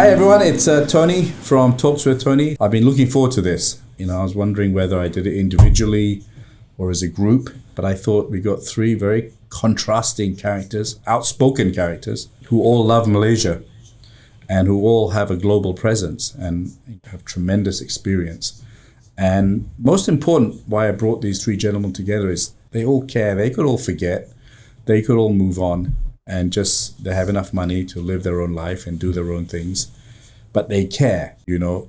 Hi everyone, it's Tony from Talks with Tony. I've been looking forward to this. I was wondering whether I did it individually or as a group, but I thought we got three very contrasting characters, outspoken characters, who all love Malaysia and who all have a global presence and have tremendous experience. And most important, why I brought these three gentlemen together is they all care. They could all forget. They could all move on and just they have enough money to live their own life and do their own things. But they care.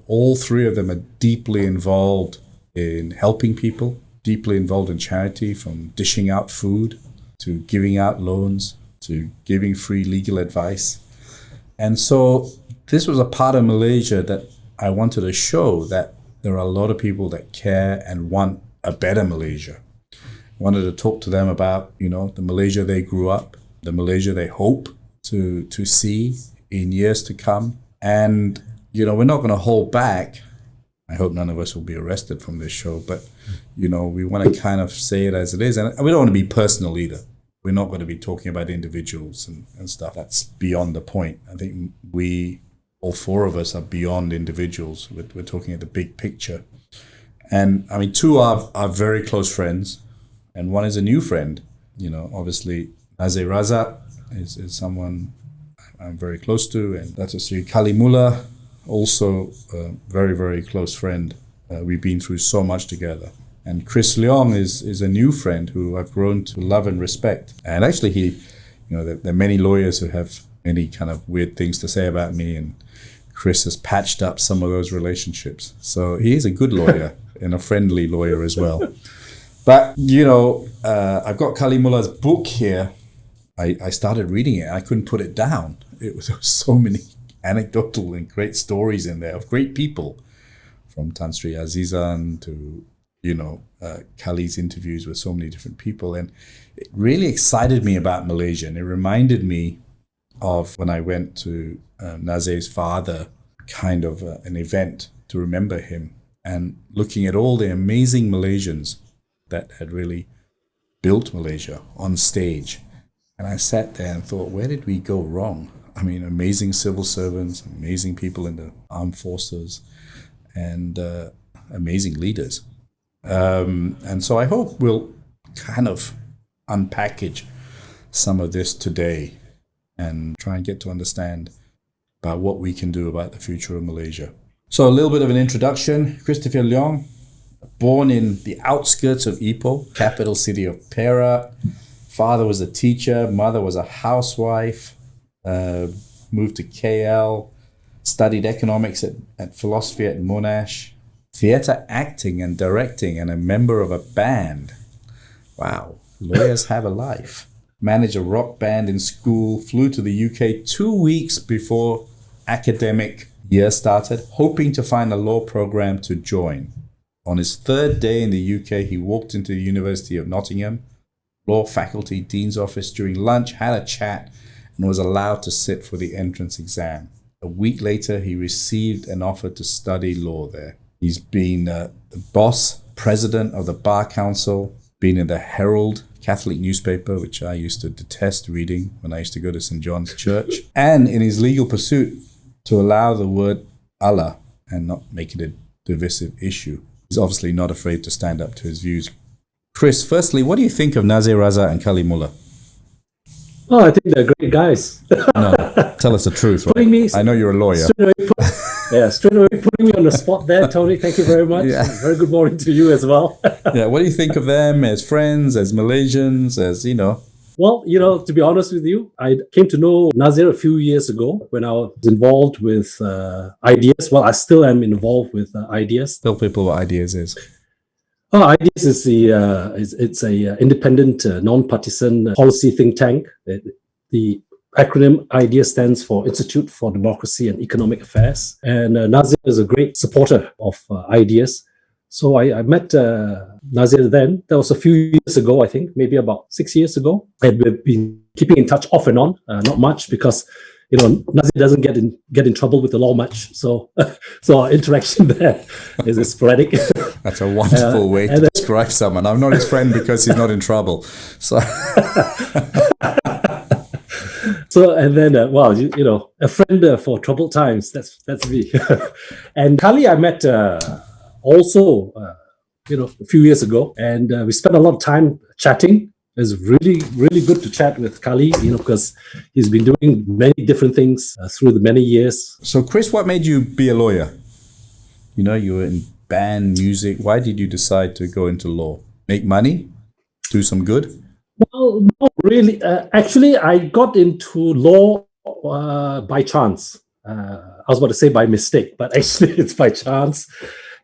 All three of them are deeply involved in helping people, deeply involved in charity, from dishing out food to giving out loans to giving free legal advice. And so this was a part of Malaysia that I wanted to show that there are a lot of people that care and want a better Malaysia. I wanted to talk to them about, the Malaysia they grew up, the Malaysia they hope to see in years to come. And, we're not going to hold back. I hope none of us will be arrested from this show, but, we want to kind of say it as it is. And we don't want to be personal either. We're not going to be talking about individuals and stuff. That's beyond the point. I think all four of us are beyond individuals. We're talking at the big picture. And I mean, two are very close friends, and one is a new friend. Obviously, Nazir Razak is someone I'm very close to, and that's Sri Kalimullah, also a very, very close friend. We've been through so much together. And Chris Leong is a new friend who I've grown to love and respect. And actually, there are many lawyers who have many kind of weird things to say about me, and Chris has patched up some of those relationships. So he is a good lawyer and a friendly lawyer as well. But, I've got Kalimullah's book here. I started reading it. I couldn't put it down. There was so many anecdotal and great stories in there of great people, from Tan Sri Azizan to, Kali's interviews with so many different people. And it really excited me about Malaysia. And it reminded me of when I went to Nazir's father, kind of an event to remember him, and looking at all the amazing Malaysians that had really built Malaysia on stage. And I sat there and thought, where did we go wrong? I mean, amazing civil servants, amazing people in the armed forces, and amazing leaders. And so I hope we'll kind of unpackage some of this today and try and get to understand about what we can do about the future of Malaysia. So a little bit of an introduction. Christopher Leong, born in the outskirts of Ipoh, capital city of Perak. Father was a teacher, mother was a housewife, moved to KL, studied economics at philosophy at Monash, theatre acting and directing, and a member of a band. Wow, lawyers have a life. Managed a rock band in school, flew to the UK 2 weeks before academic year started, hoping to find a law program to join. On his third day in the UK, he walked into the University of Nottingham, law faculty dean's office during lunch, had a chat, and was allowed to sit for the entrance exam. A week later, he received an offer to study law there. He's been the boss, president of the Bar Council, been in the Herald Catholic newspaper, which I used to detest reading when I used to go to St. John's Church, and in his legal pursuit to allow the word Allah and not make it a divisive issue. He's obviously not afraid to stand up to his views. Chris, firstly, what do you think of Nazir Razak and Kalimullah? Oh, I think they're great guys. No, tell us the truth. Right? I know you're a lawyer. Straight away putting me on the spot there, Tony. Thank you very much. Yeah. Very good morning to you as well. Yeah, what do you think of them as friends, as Malaysians, as Well, to be honest with you, I came to know Nazir a few years ago when I was involved with Ideas. Well, I still am involved with Ideas. Tell people what Ideas is. Ideas is it's a independent, non-partisan policy think tank. The acronym IDEA stands for Institute for Democracy and Economic Affairs. And Nazir is a great supporter of Ideas. So I met Nazir then. That was a few years ago, I think, maybe about 6 years ago. And we've been keeping in touch off and on, not much because, Nazir doesn't get in trouble with the law much. So our interaction there is sporadic. That's a wonderful way to describe someone. I'm not his friend because he's not in trouble. So So, and then, a friend for troubled times. That's me. And Kali, I met also, a few years ago, and we spent a lot of time chatting. It was really, really good to chat with Kali, because he's been doing many different things through the many years. So, Chris, what made you be a lawyer? You were in band music. Why did you decide to go into law? Make money? Do some good? Well, no, really. Actually, I got into law by chance. I was about to say by mistake, but actually it's by chance.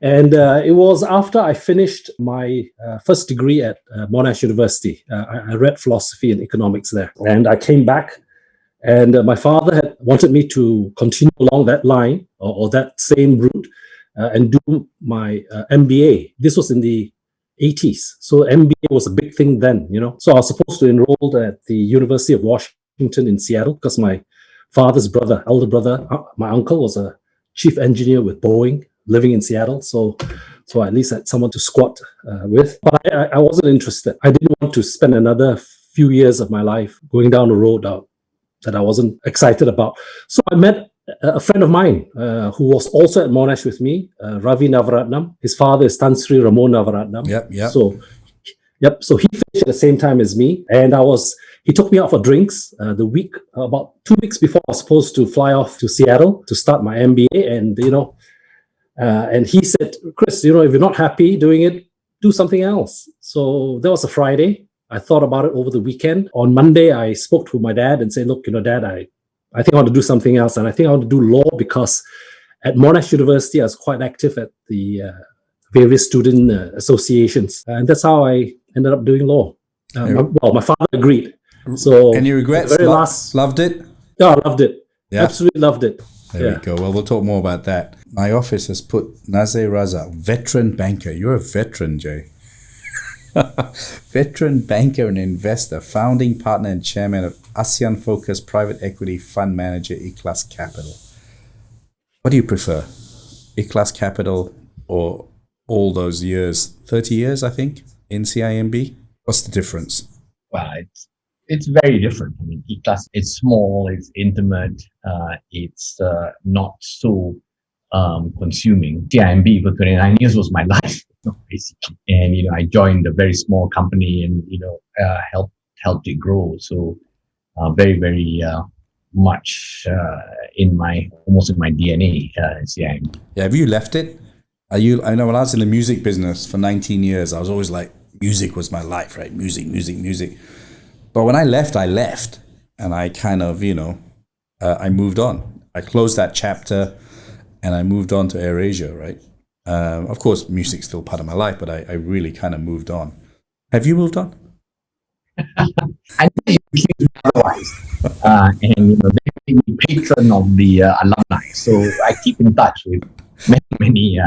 And it was after I finished my first degree at Monash University. I read philosophy and economics there. And I came back, and my father had wanted me to continue along that line or that same route and do my MBA. This was in the 80s. So MBA was a big thing then, So I was supposed to enroll at the University of Washington in Seattle because my father's elder brother, my uncle was a chief engineer with Boeing, living in Seattle. So I at least had someone to squat with. But I wasn't interested. I didn't want to spend another few years of my life going down a road that I wasn't excited about. So I met a friend of mine who was also at Monash with me, Ravi Navaratnam. His father is Tan Sri Ramon Navaratnam. Yep. So he finished at the same time as me, and he took me out for drinks about 2 weeks before I was supposed to fly off to Seattle to start my MBA. And and he said, Chris, if you're not happy doing it, do something else. So that was a Friday. I thought about it over the weekend. On Monday, I spoke to my dad and said, look, Dad, I think I want to do something else. And I think I want to do law because at Monash University, I was quite active at the various student associations. And that's how I ended up doing law. My father agreed. So, any regrets? Loved it? Yeah, I loved it. Yeah. Absolutely loved it. There we go. Well, we'll talk more about that. My office has put Nazir Razak, veteran banker. You're a veteran, Jay. Veteran banker and investor, founding partner and chairman of ASEAN-focused private equity fund manager Ikhlas Capital. What do you prefer? Ikhlas Capital or all those years, 30 years, I think, in CIMB? What's the difference? Well, it's very different. I mean, Ikhlas, it's small, it's intimate, it's not so consuming. CIMB for 29 years was my life, basically. And, I joined a very small company and, helped it grow. So very, very much almost in my DNA, CIMB. Yeah, have you left it? I know when I was in the music business for 19 years, I was always like, music was my life, right? Music. But when I left. And I kind of, I moved on. I closed that chapter and I moved on to AirAsia, right? Of course, music's still part of my life, but I really kind of moved on. Have you moved on? I think you otherwise. And the patron of the alumni. So I keep in touch with many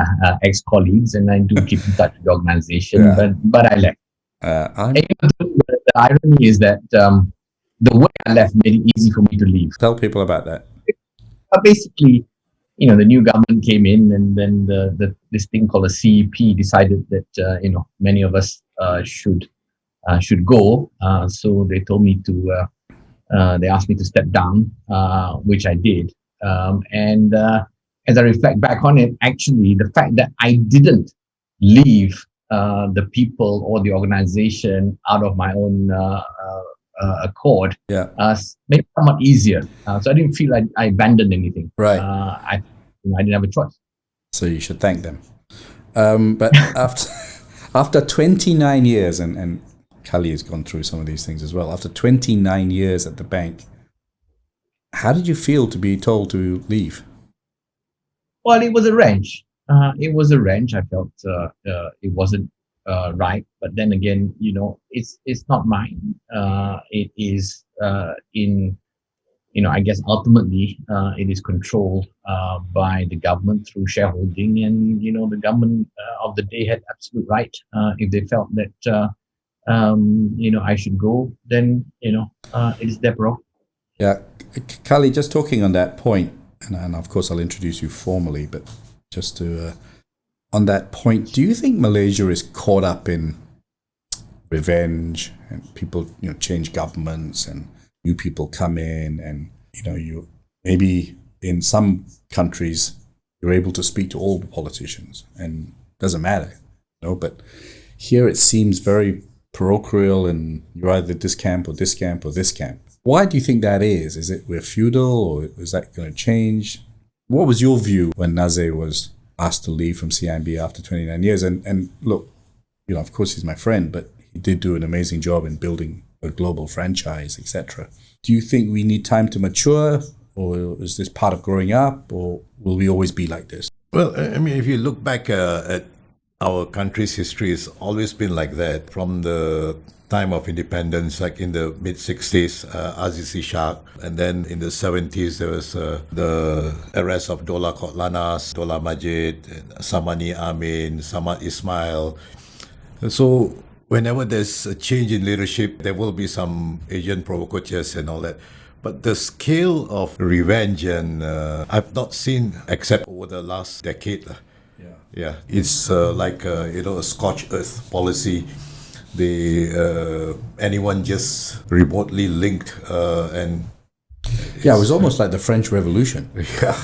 ex-colleagues, and I do keep in touch with the organization, but I left. The irony is that the way I left made it easy for me to leave. Tell people about that. Basically, the new government came in, and then this thing called a CEP decided that many of us should go. So they told me to. They asked me to step down, which I did. And as I reflect back on it, actually, the fact that I didn't leave the people or the organization out of my own accord made it somewhat easier. So I didn't feel like I abandoned anything. Right. I didn't have a choice. So you should thank them. But after 29 years, and Kali has gone through some of these things as well. After 29 years at the bank, how did you feel to be told to leave? Well, it was a wrench. I felt it wasn't right. But then again, it's not mine. It is I guess ultimately it is controlled by the government through shareholding, and the government of the day had absolute right. If they felt that I should go, then it is their prerogative. Yeah, Kali, just talking on that point, and of course I'll introduce you formally, but just to on that point, do you think Malaysia is caught up in revenge and people change governments, and new people come in, and you maybe in some countries you're able to speak to all the politicians, and it doesn't matter, But here it seems very parochial, and you're either this camp or this camp or this camp. Why do you think that is? Is it we're feudal, or is that going to change? What was your view when Nazir was asked to leave from CIMB after 29 years? And look, of course he's my friend, but he did do an amazing job in building a global franchise, etc. Do you think we need time to mature, or is this part of growing up, or will we always be like this? Well, I mean, if you look back at our country's history, it's always been like that. From the time of independence, like in the mid-60s, Aziz Ishak, and then in the 70s, there was the arrest of Dola Kotlanas, Dola Majid, Samani Amin, Samad Ismail. So whenever there's a change in leadership, there will be some Asian provocateurs and all that. But the scale of revenge, and I've not seen except over the last decade. Yeah, it's like a scorched earth policy. Anyone just remotely linked and it was almost like the French Revolution.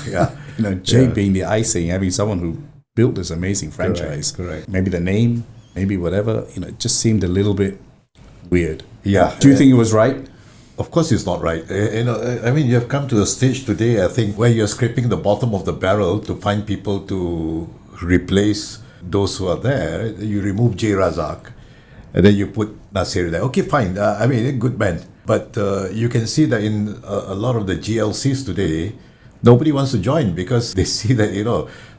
Yeah. Jay being the icing, having someone who built this amazing franchise. Correct. Maybe the name, maybe whatever. It just seemed a little bit weird. Yeah. Do you think it was right? Of course, it's not right. I mean, you have come to a stage today, I think, where you're scraping the bottom of the barrel to find people to replace those who are there. You remove J. Razak, and then you put Nazir there. Okay, fine. I mean, good man. But you can see that in a lot of the GLCs today, nobody wants to join because they see that,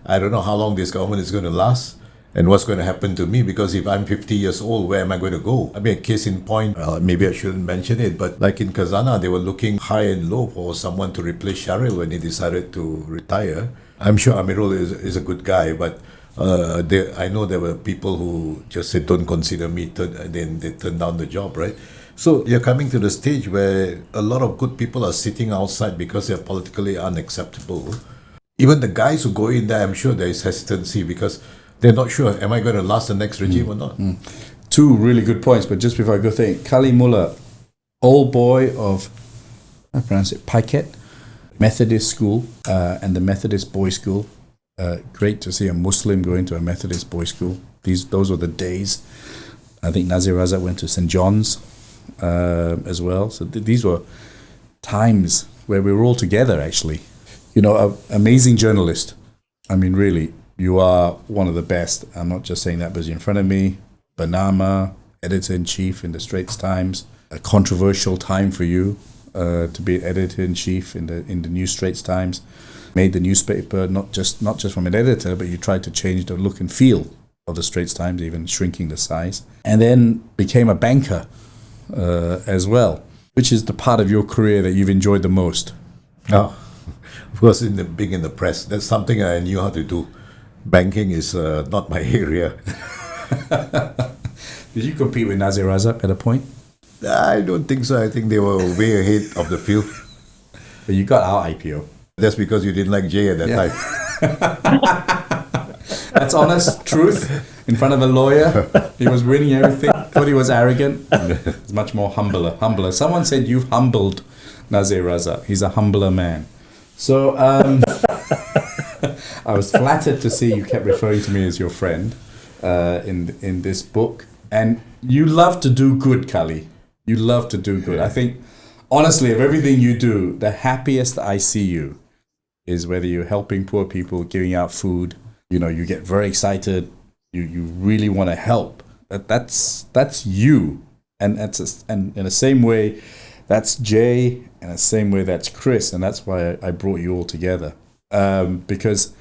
I don't know how long this government is going to last and what's going to happen to me, because if I'm 50 years old, where am I going to go? I mean, a case in point, maybe I shouldn't mention it, but like in Khazanah, they were looking high and low for someone to replace Sharil when he decided to retire. I'm sure Amirul is a good guy, but I know there were people who just said, don't consider me, then they turned down the job, right? So you're coming to the stage where a lot of good people are sitting outside because they're politically unacceptable. Even the guys who go in there, I'm sure there is hesitancy because they're not sure, am I going to last the next regime or not? Two really good points, but just before I go, Kali Mullah, old boy of, I pronounce it, Paiket Methodist School and the Methodist Boys School. Great to see a Muslim going to a Methodist boys' school. Those were the days. I think Nazir Razak went to St. John's as well. So these were times where we were all together, actually. Amazing journalist. I mean, really, you are one of the best. I'm not just saying that because you're in front of me. Banama, editor-in-chief in the Straits Times. A controversial time for you to be editor-in-chief in the New Straits Times. Made the newspaper not just from an editor, but you tried to change the look and feel of the Straits Times, even shrinking the size. And then became a banker as well, which is the part of your career that you've enjoyed the most. Oh, of course, being in the press, that's something I knew how to do. Banking is not my area. Did you compete with Nazir Razak at a point? I don't think so. I think they were way ahead of the field. But you got our IPO. That's because you didn't like Jay at that time. That's honest truth in front of a lawyer. He was winning everything. Thought he was arrogant. He's much more humbler. Someone said you've humbled Nazir Razak. He's a humbler man. So I was flattered to see you kept referring to me as your friend in this book. And you love to do good, Kali. You love to do good. I think, honestly, of everything you do, the happiest I see you is whether you're helping poor people, giving out food. You get very excited. You really want to help. That's you, and and in the same way, that's Jay, and the same way that's Chris, and that's why I brought you all together, because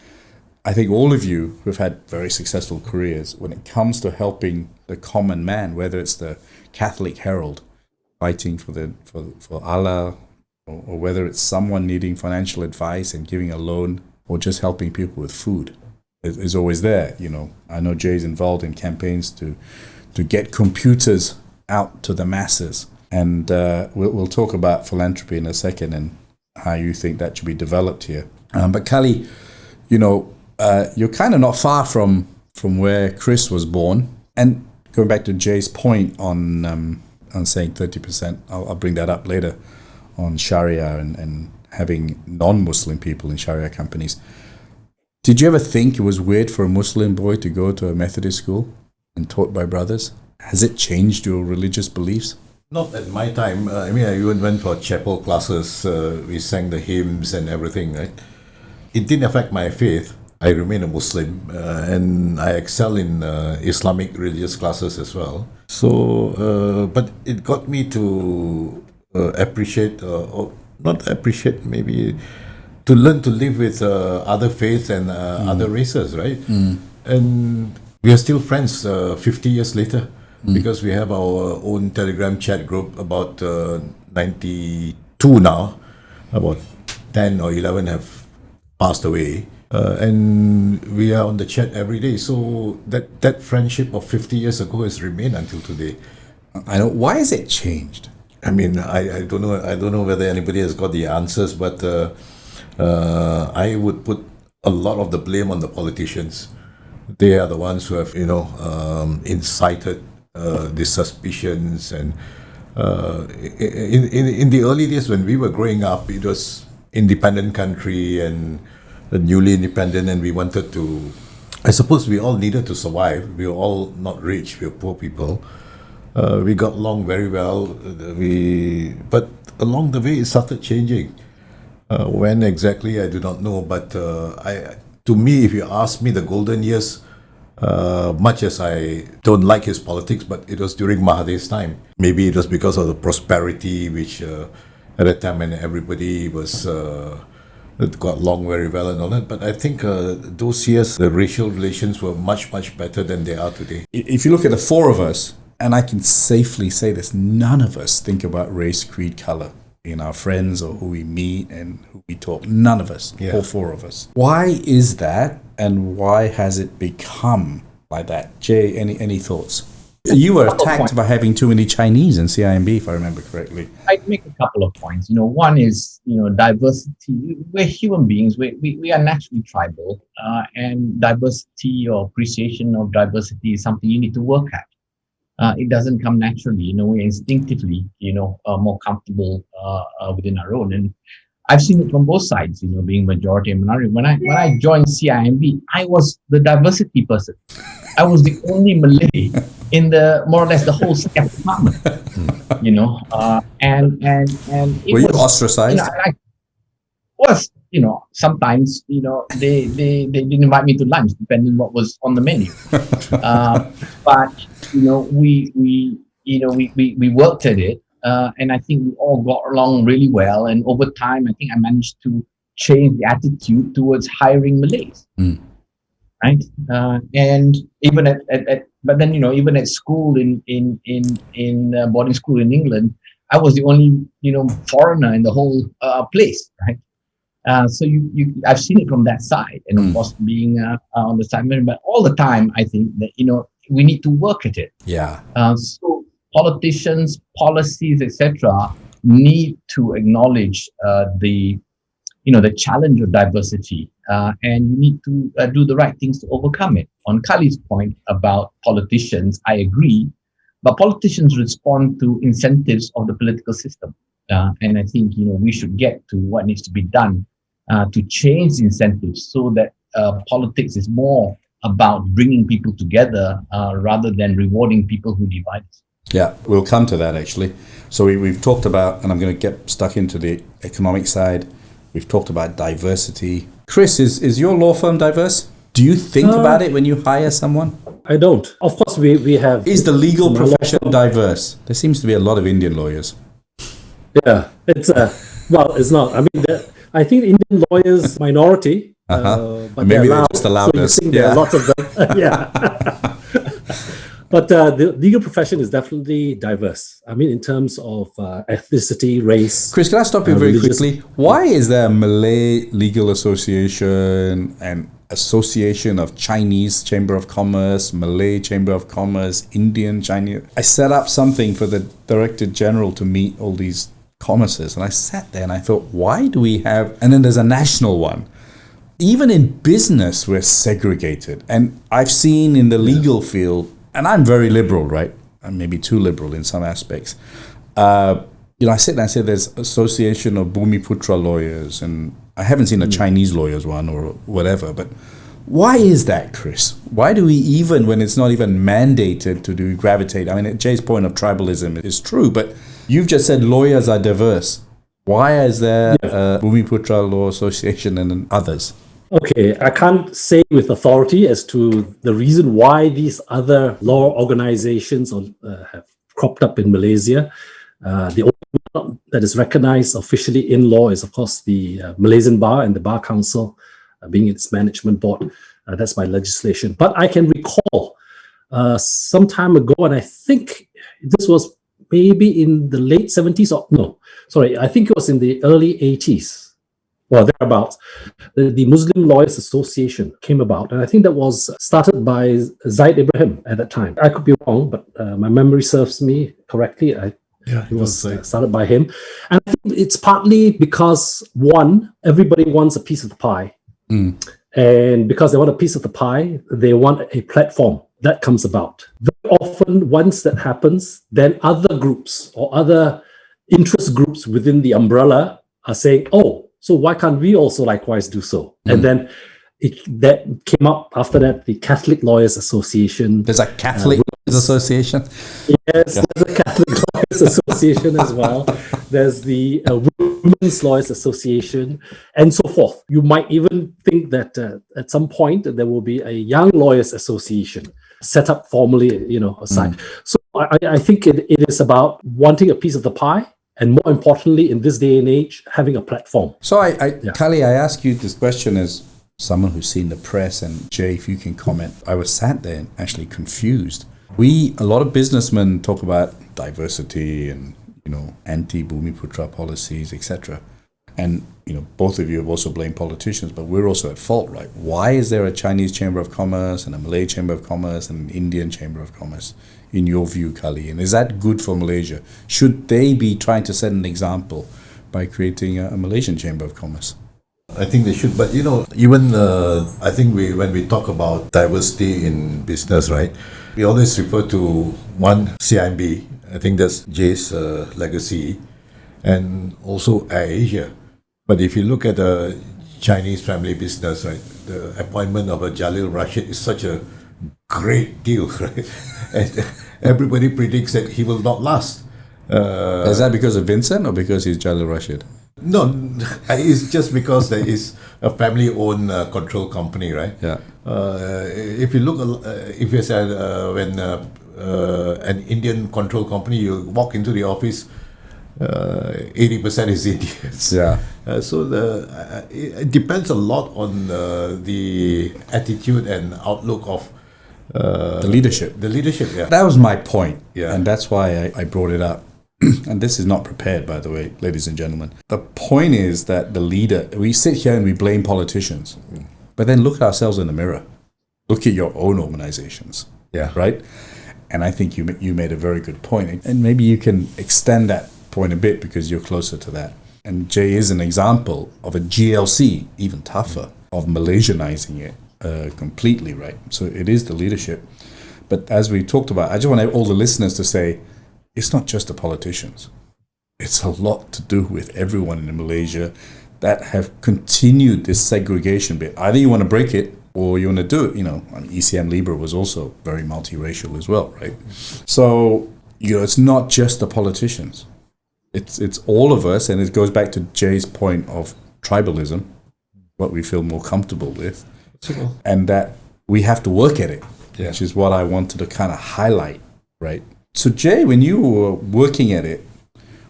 I think all of you who've had very successful careers, when it comes to helping the common man, whether it's the Catholic Herald fighting for Allah, or whether it's someone needing financial advice and giving a loan, or just helping people with food, is always there. I know Jay's involved in campaigns to get computers out to the masses, and we'll talk about philanthropy in a second and how you think that should be developed here. But Kali, you're kind of not far from where Chris was born. And going back to Jay's point on saying 30%, I'll bring that up later on Sharia and having non-Muslim people in Sharia companies. Did you ever think it was weird for a Muslim boy to go to a Methodist school and taught by brothers? Has it changed your religious beliefs? Not at my time. I even went for chapel classes. We sang the hymns and everything, right? It didn't affect my faith. I remain a Muslim and I excel in Islamic religious classes as well. So, but it got me to appreciate, or not appreciate, maybe to learn to live with other faiths and other races, right? And we are still friends 50 years later because we have our own Telegram chat group, about 92 now. About 10 or 11 have passed away. And we are on the chat every day. So that friendship of 50 years ago has remained until today. I know. Why has it changed? I mean, I don't know. I don't know whether anybody has got the answers, but I would put a lot of the blame on the politicians. They are the ones who have, incited the suspicions. And in the early days when we were growing up, it was independent country and newly independent, and we wanted to. I suppose we all needed to survive. We were all not rich. We were poor people. We got along very well. But along the way, it started changing. When exactly, I do not know. But to me, if you ask me, the golden years, much as I don't like his politics, but it was during Mahathir's time. Maybe it was because of the prosperity, which at that time when everybody was got along very well and all that. But I think those years, the racial relations were much, much better than they are today. If you look at the four of us, and I can safely say this, none of us think about race, creed, color in our friends or who we meet and who we talk. None of us, all four of us. Why is that, and why has it become like that? Jay, any thoughts? You were attacked by having too many Chinese in CIMB, if I remember correctly. I'd make a couple of points. One is, diversity. We're human beings. We are naturally tribal, and diversity or appreciation of diversity is something you need to work at. It doesn't come naturally. We're instinctively, more comfortable within our own. And I've seen it from both sides. Being majority and minority. When I joined CIMB, I was the diversity person. I was the only Malay in the more or less the whole staff department. And it were you was, ostracized? Sometimes they didn't invite me to lunch depending on what was on the menu. But we worked at it, and I think we all got along really well. And over time, I think I managed to change the attitude towards hiring Malays. Right, and even even at school in boarding school in England, I was the only foreigner in the whole place, right? So I've seen it from that side, and of course being on the side, but all the time I think that we need to work at it. Yeah. So politicians, policies, etc., need to acknowledge the challenge of diversity, and you need to do the right things to overcome it. On Kali's point about politicians, I agree, but politicians respond to incentives of the political system, and I think we should get to what needs to be done to change the incentives so that politics is more about bringing people together rather than rewarding people who divide us. Yeah, we'll come to that actually. So we've talked about, and I'm going to get stuck into the economic side. We've talked about diversity. Chris, is your law firm diverse? Do you think about it when you hire someone? I don't. Of course, we have... Is the legal profession diverse? There seems to be a lot of Indian lawyers. Yeah, it's not. I mean, I think Indian lawyers minority, but maybe they're just the loudest. So there are lots of them. Yeah. But the legal profession is definitely diverse. I mean, in terms of ethnicity, race. Chris, can I stop you very quickly? Why is there a Malay Legal Association and Association of Chinese Chamber of Commerce, Malay Chamber of Commerce, Indian, Chinese? I set up something for the Director General to meet all these commerces, and I sat there and I thought, why do we have... And then there's a national one. Even in business, we're segregated. And I've seen in the legal field... And I'm very liberal, right? I'm maybe too liberal in some aspects. I sit there and say there's Association of Bumiputra lawyers, and I haven't seen a Chinese lawyers one or whatever, but why is that, Chris? Why do we even, when it's not even mandated to do gravitate? I mean, Jay's point of tribalism is true, but you've just said lawyers are diverse. Why is there a Bumiputra Law Association and others? Okay, I can't say with authority as to the reason why these other law organizations have cropped up in Malaysia. The only one that is recognized officially in law is, of course, the Malaysian Bar and the Bar Council, being its management board. That's by legislation. But I can recall some time ago, and I think this was maybe in the late 70s, I think it was in the early 80s. Well, thereabouts, the Muslim Lawyers Association came about, and I think that was started by Zaid Ibrahim at that time. I could be wrong, but my memory serves me correctly. It was started by him. And I think it's partly because, one, everybody wants a piece of the pie. And because they want a piece of the pie, they want a platform that comes about. Very often, once that happens, then other groups or other interest groups within the umbrella are saying, oh, so why can't we also likewise do so? And then that came up after that, the Catholic Lawyers Association. There's a Catholic Lawyers Association? Yes, there's a Catholic Lawyers Association as well. There's the Women's Lawyers Association, and so forth. You might even think that at some point there will be a Young Lawyers Association set up formally, aside. So I think it is about wanting a piece of the pie, and more importantly, in this day and age, having a platform. So, Kali, I ask you this question as someone who's seen the press, and Jay, if you can comment. I was sat there and actually confused. A lot of businessmen talk about diversity and, anti-Bumiputra policies, etc. And, both of you have also blamed politicians, but we're also at fault, right? Why is there a Chinese Chamber of Commerce and a Malay Chamber of Commerce and an Indian Chamber of Commerce, in your view, Kali? And is that good for Malaysia? Should they be trying to set an example by creating a Malaysian Chamber of Commerce? I think they should, but even I think when we talk about diversity in business, right, we always refer to one CIMB. I think that's Jay's legacy, and also AirAsia. But if you look at the Chinese family business, right, the appointment of a Jalil Rashid is such a great deal, right? And everybody predicts that he will not last. Is that because of Vincent or because he's Jalil Rashid? No, it's just because there is a family-owned control company, right? Yeah. If you look, if you said when an Indian control company, you walk into the office, 80% is Indians. Yeah. So it depends a lot on the attitude and outlook of the leadership. The leadership, yeah. That was my point. Yeah. And that's why I brought it up. And this is not prepared, by the way, ladies and gentlemen. The point is that the leader, we sit here and we blame politicians, but then look at ourselves in the mirror. Look at your own organizations. Yeah. Right? And I think you made a very good point. And maybe you can extend that point a bit because you're closer to that. And Jay is an example of a GLC, even tougher, of Malaysianizing it completely, right? So it is the leadership. But as we talked about, I just want all the listeners to say, it's not just the politicians. It's a lot to do with everyone in Malaysia that have continued this segregation bit. Either you want to break it or you want to do it. ECM Libra was also very multiracial as well, right? So, it's not just the politicians. It's all of us, and it goes back to Jay's point of tribalism, what we feel more comfortable with, and that we have to work at it, which is what I wanted to kind of highlight, right? So Jay, when you were working at it,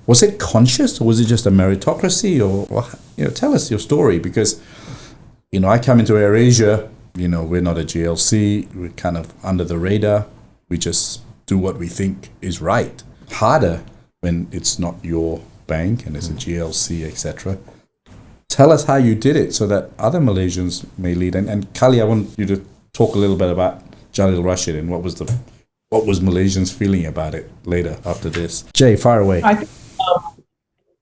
was it conscious or was it just a meritocracy? Or tell us your story, because I come into AirAsia, we're not a GLC, we're kind of under the radar. We just do what we think is right. Harder when it's not your bank and it's a GLC, etc. Tell us how you did it so that other Malaysians may lead. And Kali, I want you to talk a little bit about Jalil Rashid and what was Malaysians feeling about it later after this. Jay, fire away. I think,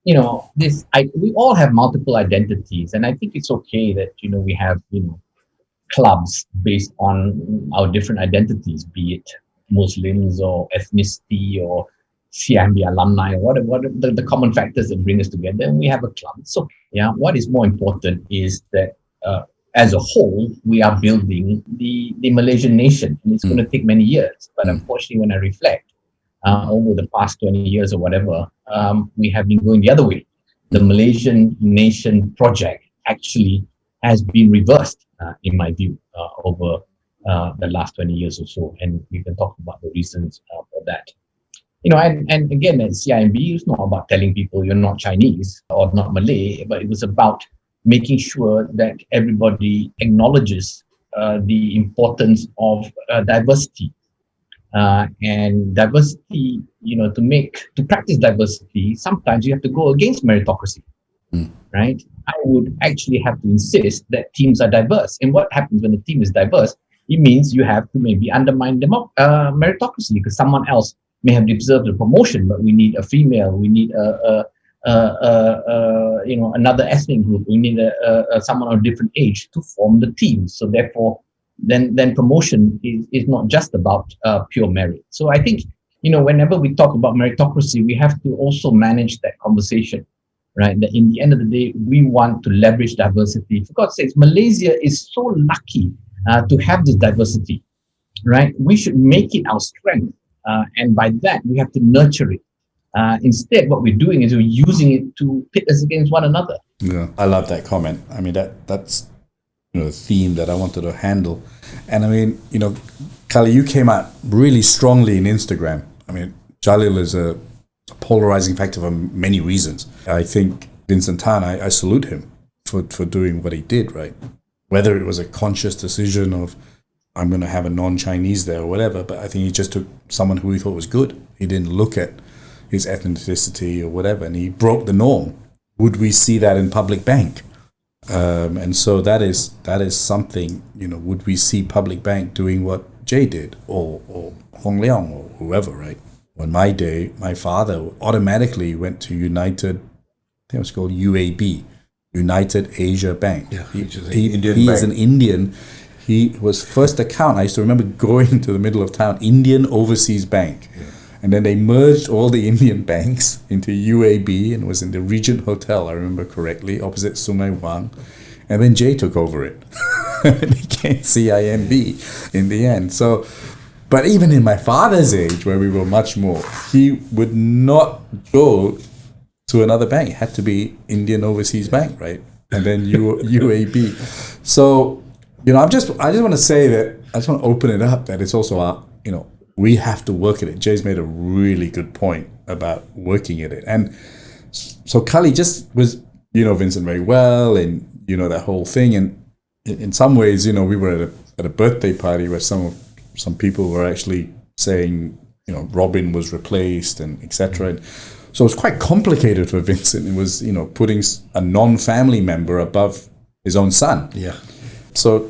we all have multiple identities, and I think it's okay that, we have, clubs based on our different identities, be it Muslims or ethnicity or CIMB alumni, or what are the common factors that bring us together, and we have a club. So, yeah, what is more important is that as a whole, we are building the Malaysian nation, and it's going to take many years. But unfortunately, when I reflect over the past 20 years or whatever, we have been going the other way. The Malaysian nation project actually has been reversed, in my view, over the last 20 years or so, and we can talk about the reasons for that. And again, at CIMB, it's not about telling people you're not Chinese or not Malay, but it was about making sure that everybody acknowledges the importance of diversity. And diversity, to practice diversity, sometimes you have to go against meritocracy, right? I would actually have to insist that teams are diverse. And what happens when a team is diverse? It means you have to maybe undermine meritocracy, because someone else may have deserved a promotion, but we need a female, we need another ethnic group, we need someone of a different age to form the team. So therefore, then promotion is not just about pure merit. So I think, whenever we talk about meritocracy, we have to also manage that conversation, right? That in the end of the day, we want to leverage diversity. For God's sakes, Malaysia is so lucky to have this diversity, right? We should make it our strength. And by that, we have to nurture it. Instead, what we're doing is we're using it to pit us against one another. Yeah, I love that comment. I mean, that's the theme that I wanted to handle. And I mean, Kali, you came out really strongly in Instagram. I mean, Jalil is a polarizing factor for many reasons. I think Vincent Tan, I salute him for doing what he did, right? Whether it was a conscious decision of, I'm going to have a non-Chinese there or whatever, but I think he just took someone who he thought was good. He didn't look at his ethnicity or whatever, and he broke the norm. Would we see that in public bank? And so that is something, would we see public bank doing what Jay did or Hong Leong or whoever, right? In my day, my father automatically went to United, I think it was called UAB, United Asia Bank. Yeah, he Indian is an Indian. He was first account. I used to remember going to the middle of town, Indian Overseas Bank. Yeah. And then they merged all the Indian banks into UAB and was in the Regent Hotel, I remember correctly, opposite Sungai Wang. And then Jay took over it. And it became CIMB in the end. So, but even in my father's age, where we were much more, he would not go to another bank. It had to be Indian Overseas Bank, right? And then UAB. So, I just want to say that, I just want to open it up, that it's also we have to work at it. Jay's made a really good point about working at it. And so Kali just was, Vincent very well, and, that whole thing. And in some ways, we were at a birthday party where some people were actually saying, Robin was replaced and etc. And so it was quite complicated for Vincent. It was, putting a non-family member above his own son. Yeah. So,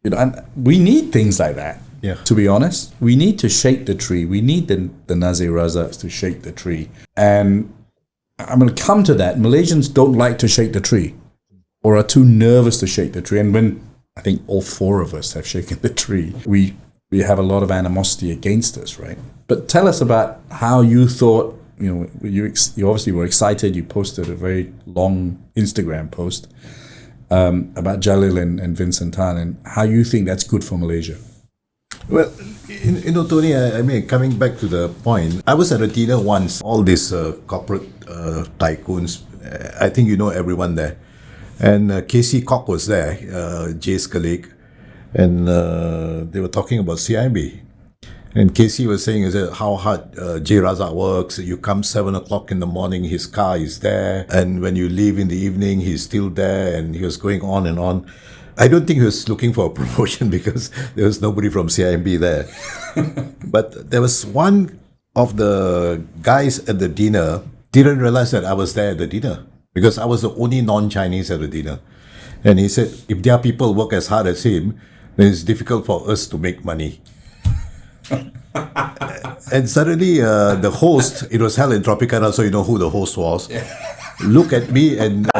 and we need things like that. Yeah. To be honest, we need to shake the tree. We need the Nazir Razaks to shake the tree. And I'm going to come to that. Malaysians don't like to shake the tree, or are too nervous to shake the tree. And when I think all four of us have shaken the tree, we have a lot of animosity against us, right? But tell us about how you thought. You obviously were excited. You posted a very long Instagram post about Jalil and Vincent Tan, and how you think that's good for Malaysia. Well, Tony, I mean, coming back to the point, I was at a dinner once, all these corporate tycoons, I think everyone there. And Casey Cock was there, Jay's colleague, and they were talking about CIMB. And Casey was saying how hard Jay Razak works. You come 7 o'clock in the morning, his car is there. And when you leave in the evening, he's still there. And he was going on and on. I don't think he was looking for a promotion because there was nobody from CIMB there. But there was one of the guys at the dinner didn't realize that I was there at the dinner, because I was the only non-Chinese at the dinner. And he said, if their people work as hard as him, then it's difficult for us to make money. And suddenly the host, it was held in Tropicana, so you know who the host was, look at me and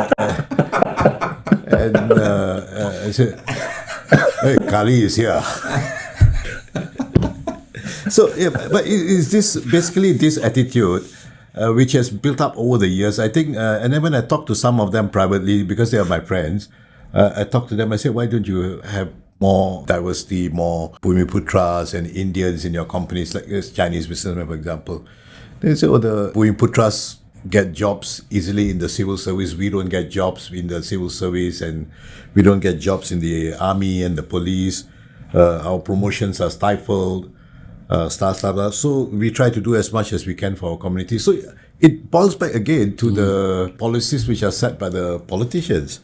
I said, hey, Kali is here. So, yeah, but is this basically this attitude which has built up over the years? I think, and then when I talk to some of them privately, because they are my friends, I talk to them, I say, why don't you have more diversity, more Bhumiputras and Indians in your companies, like this Chinese businessmen, for example? They say, oh, the Bhumiputras get jobs easily in the civil service. We don't get jobs in the civil service, and we don't get jobs in the army and the police. Our promotions are stifled, stuff. So we try to do as much as we can for our community. So it boils back again to the policies which are set by the politicians.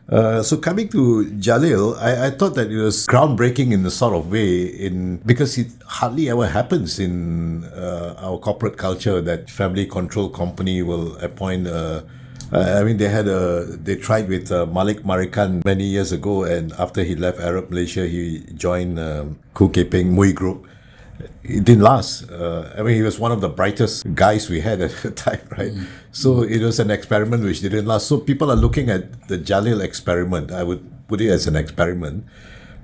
So coming to Jalil, I thought that it was groundbreaking in a sort of way, because it hardly ever happens in our corporate culture that family-controlled company will appoint. I mean, they tried with Malik Marikan many years ago, and after he left Arab Malaysia, he joined Khoo Kay Peng Mui Group. It didn't last. I mean, he was one of the brightest guys we had at the time, right? So it was an experiment which didn't last. So people are looking at the Jalil experiment. I would put it as an experiment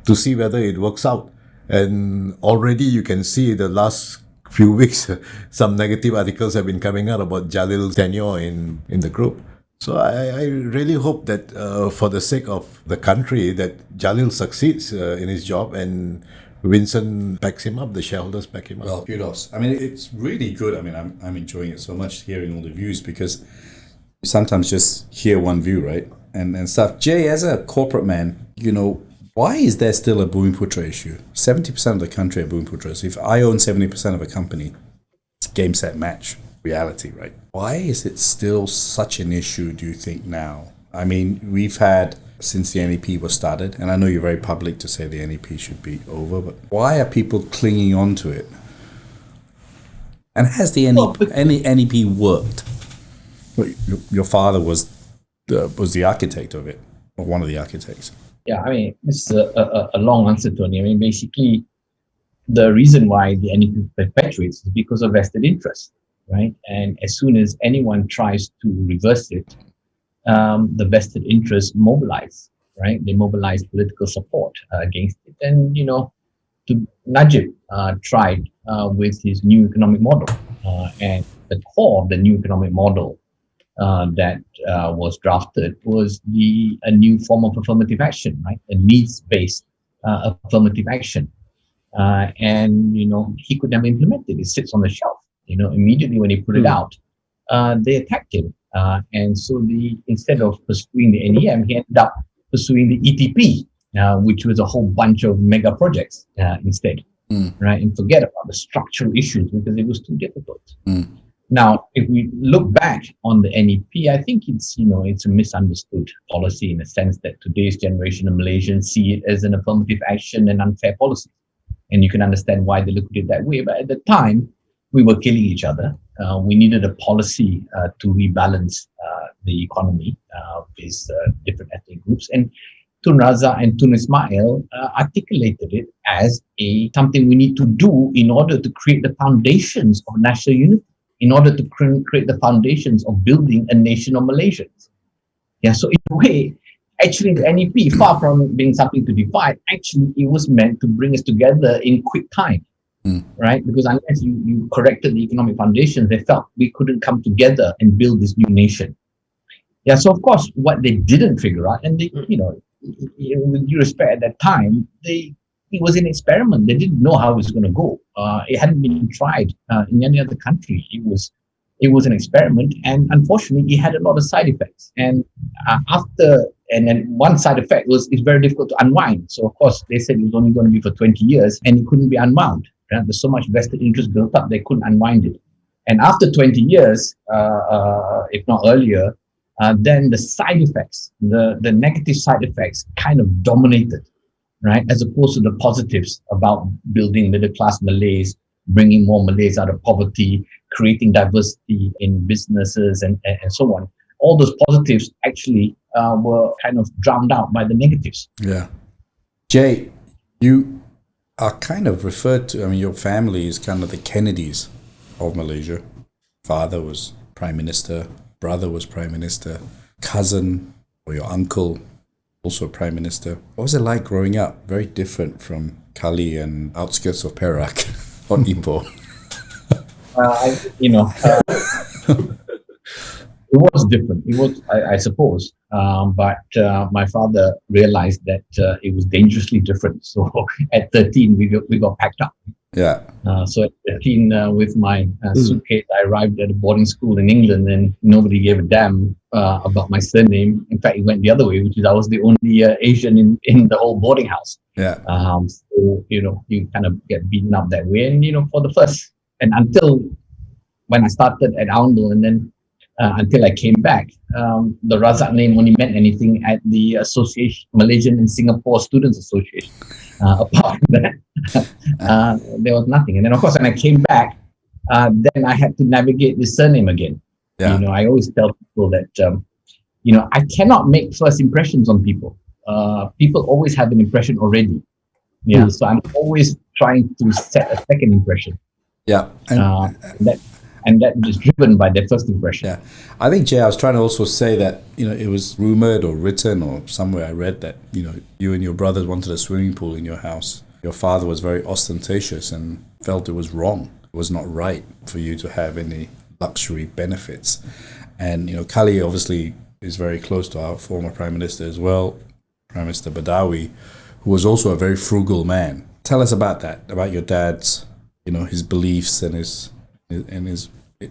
to see whether it works out. And already you can see the last few weeks, some negative articles have been coming out about Jalil's tenure in the group. So I really hope that for the sake of the country, that Jalil succeeds in his job, and Vincent backs him up, the shareholders back him up. Well, kudos. I mean, it's really good. I mean, I'm enjoying it so much, hearing all the views, because you sometimes just hear one view, right? And stuff. Jay, as a corporate man, why is there still a Bhumiputra issue? 70% of the country are Bhumiputras. If I own 70% of a company, it's game, set, match reality, right? Why is it still such an issue, do you think, now? I mean, we've had, since the NEP was started, and I know you're very public to say the NEP should be over, but why are people clinging on to it? And has the NEP worked? Well, your father was the architect of it, or one of the architects. Yeah, I mean, it's a long answer, Tony. I mean, basically, the reason why the NEP perpetuates is because of vested interest, right? And as soon as anyone tries to reverse it, the vested interests mobilize, right? They mobilize political support against it. And, Najib tried with his new economic model. And the core of the new economic model that was drafted was a new form of affirmative action, right? A needs-based affirmative action. And, he could never implement it. It sits on the shelf. Immediately when he put it out, they attacked him. And so instead of pursuing the NEM, he ended up pursuing the ETP, which was a whole bunch of mega projects instead, right? And forget about the structural issues because it was too difficult. Now, if we look back on the NEP, I think it's a misunderstood policy in a sense that today's generation of Malaysians see it as an affirmative action and unfair policy. And you can understand why they look at it that way. But at the time, we were killing each other. We needed a policy to rebalance the economy with different ethnic groups. And Tun Razak and Tun Ismail articulated it as something we need to do in order to create the foundations of national unity, in order to create the foundations of building a nation of Malaysians. Yeah, so in a way, actually the NEP, far from being something to divide, actually it was meant to bring us together in quick time. Right? Because unless you corrected the economic foundations, they felt we couldn't come together and build this new nation. Yeah, so of course, what they didn't figure out, and with due respect at that time, it was an experiment. They didn't know how it was going to go. It hadn't been tried in any other country. It was an experiment, and unfortunately, it had a lot of side effects. And then one side effect was it's very difficult to unwind. So of course, they said it was only going to be for 20 years, and it couldn't be unwound. There's so much vested interest built up, they couldn't unwind it. And after 20 years, if not earlier, then the side effects, the negative side effects kind of dominated, right? As opposed to the positives about building middle-class Malays, bringing more Malays out of poverty, creating diversity in businesses and so on. All those positives actually were kind of drowned out by the negatives. Yeah. Jay, you are kind of referred to, your family is kind of the Kennedys of Malaysia. Father was Prime Minister, brother was Prime Minister, cousin or your uncle also Prime Minister. What was it like growing up? Very different from Kali and outskirts of Perak or Ipoh? It was different. It was, I suppose, but my father realized that it was dangerously different. So at 13, we got packed up. Yeah. So at 13, with my suitcase, I arrived at a boarding school in England, and nobody gave a damn about my surname. In fact, it went the other way, which is I was the only Asian in the whole boarding house. Yeah. So you kind of get beaten up that way, and for the first and until when I started at Oundle, and then until I came back, the Razak name only meant anything at the Association, Malaysian and Singapore Students Association. Apart from that, there was nothing. And then, of course, when I came back, then I had to navigate the surname again. Yeah. I always tell people that, I cannot make first impressions on people. People always have an impression already. Yeah. So I'm always trying to set a second impression. Yeah. And that is driven by their first impression. Yeah. I think, Jay, I was trying to also say that, it was rumored or written or somewhere I read that, you and your brothers wanted a swimming pool in your house. Your father was very ostentatious and felt it was wrong. It was not right for you to have any luxury benefits. And, Kali obviously is very close to our former Prime Minister as well, Prime Minister Badawi, who was also a very frugal man. Tell us about that, about your dad's, his beliefs and his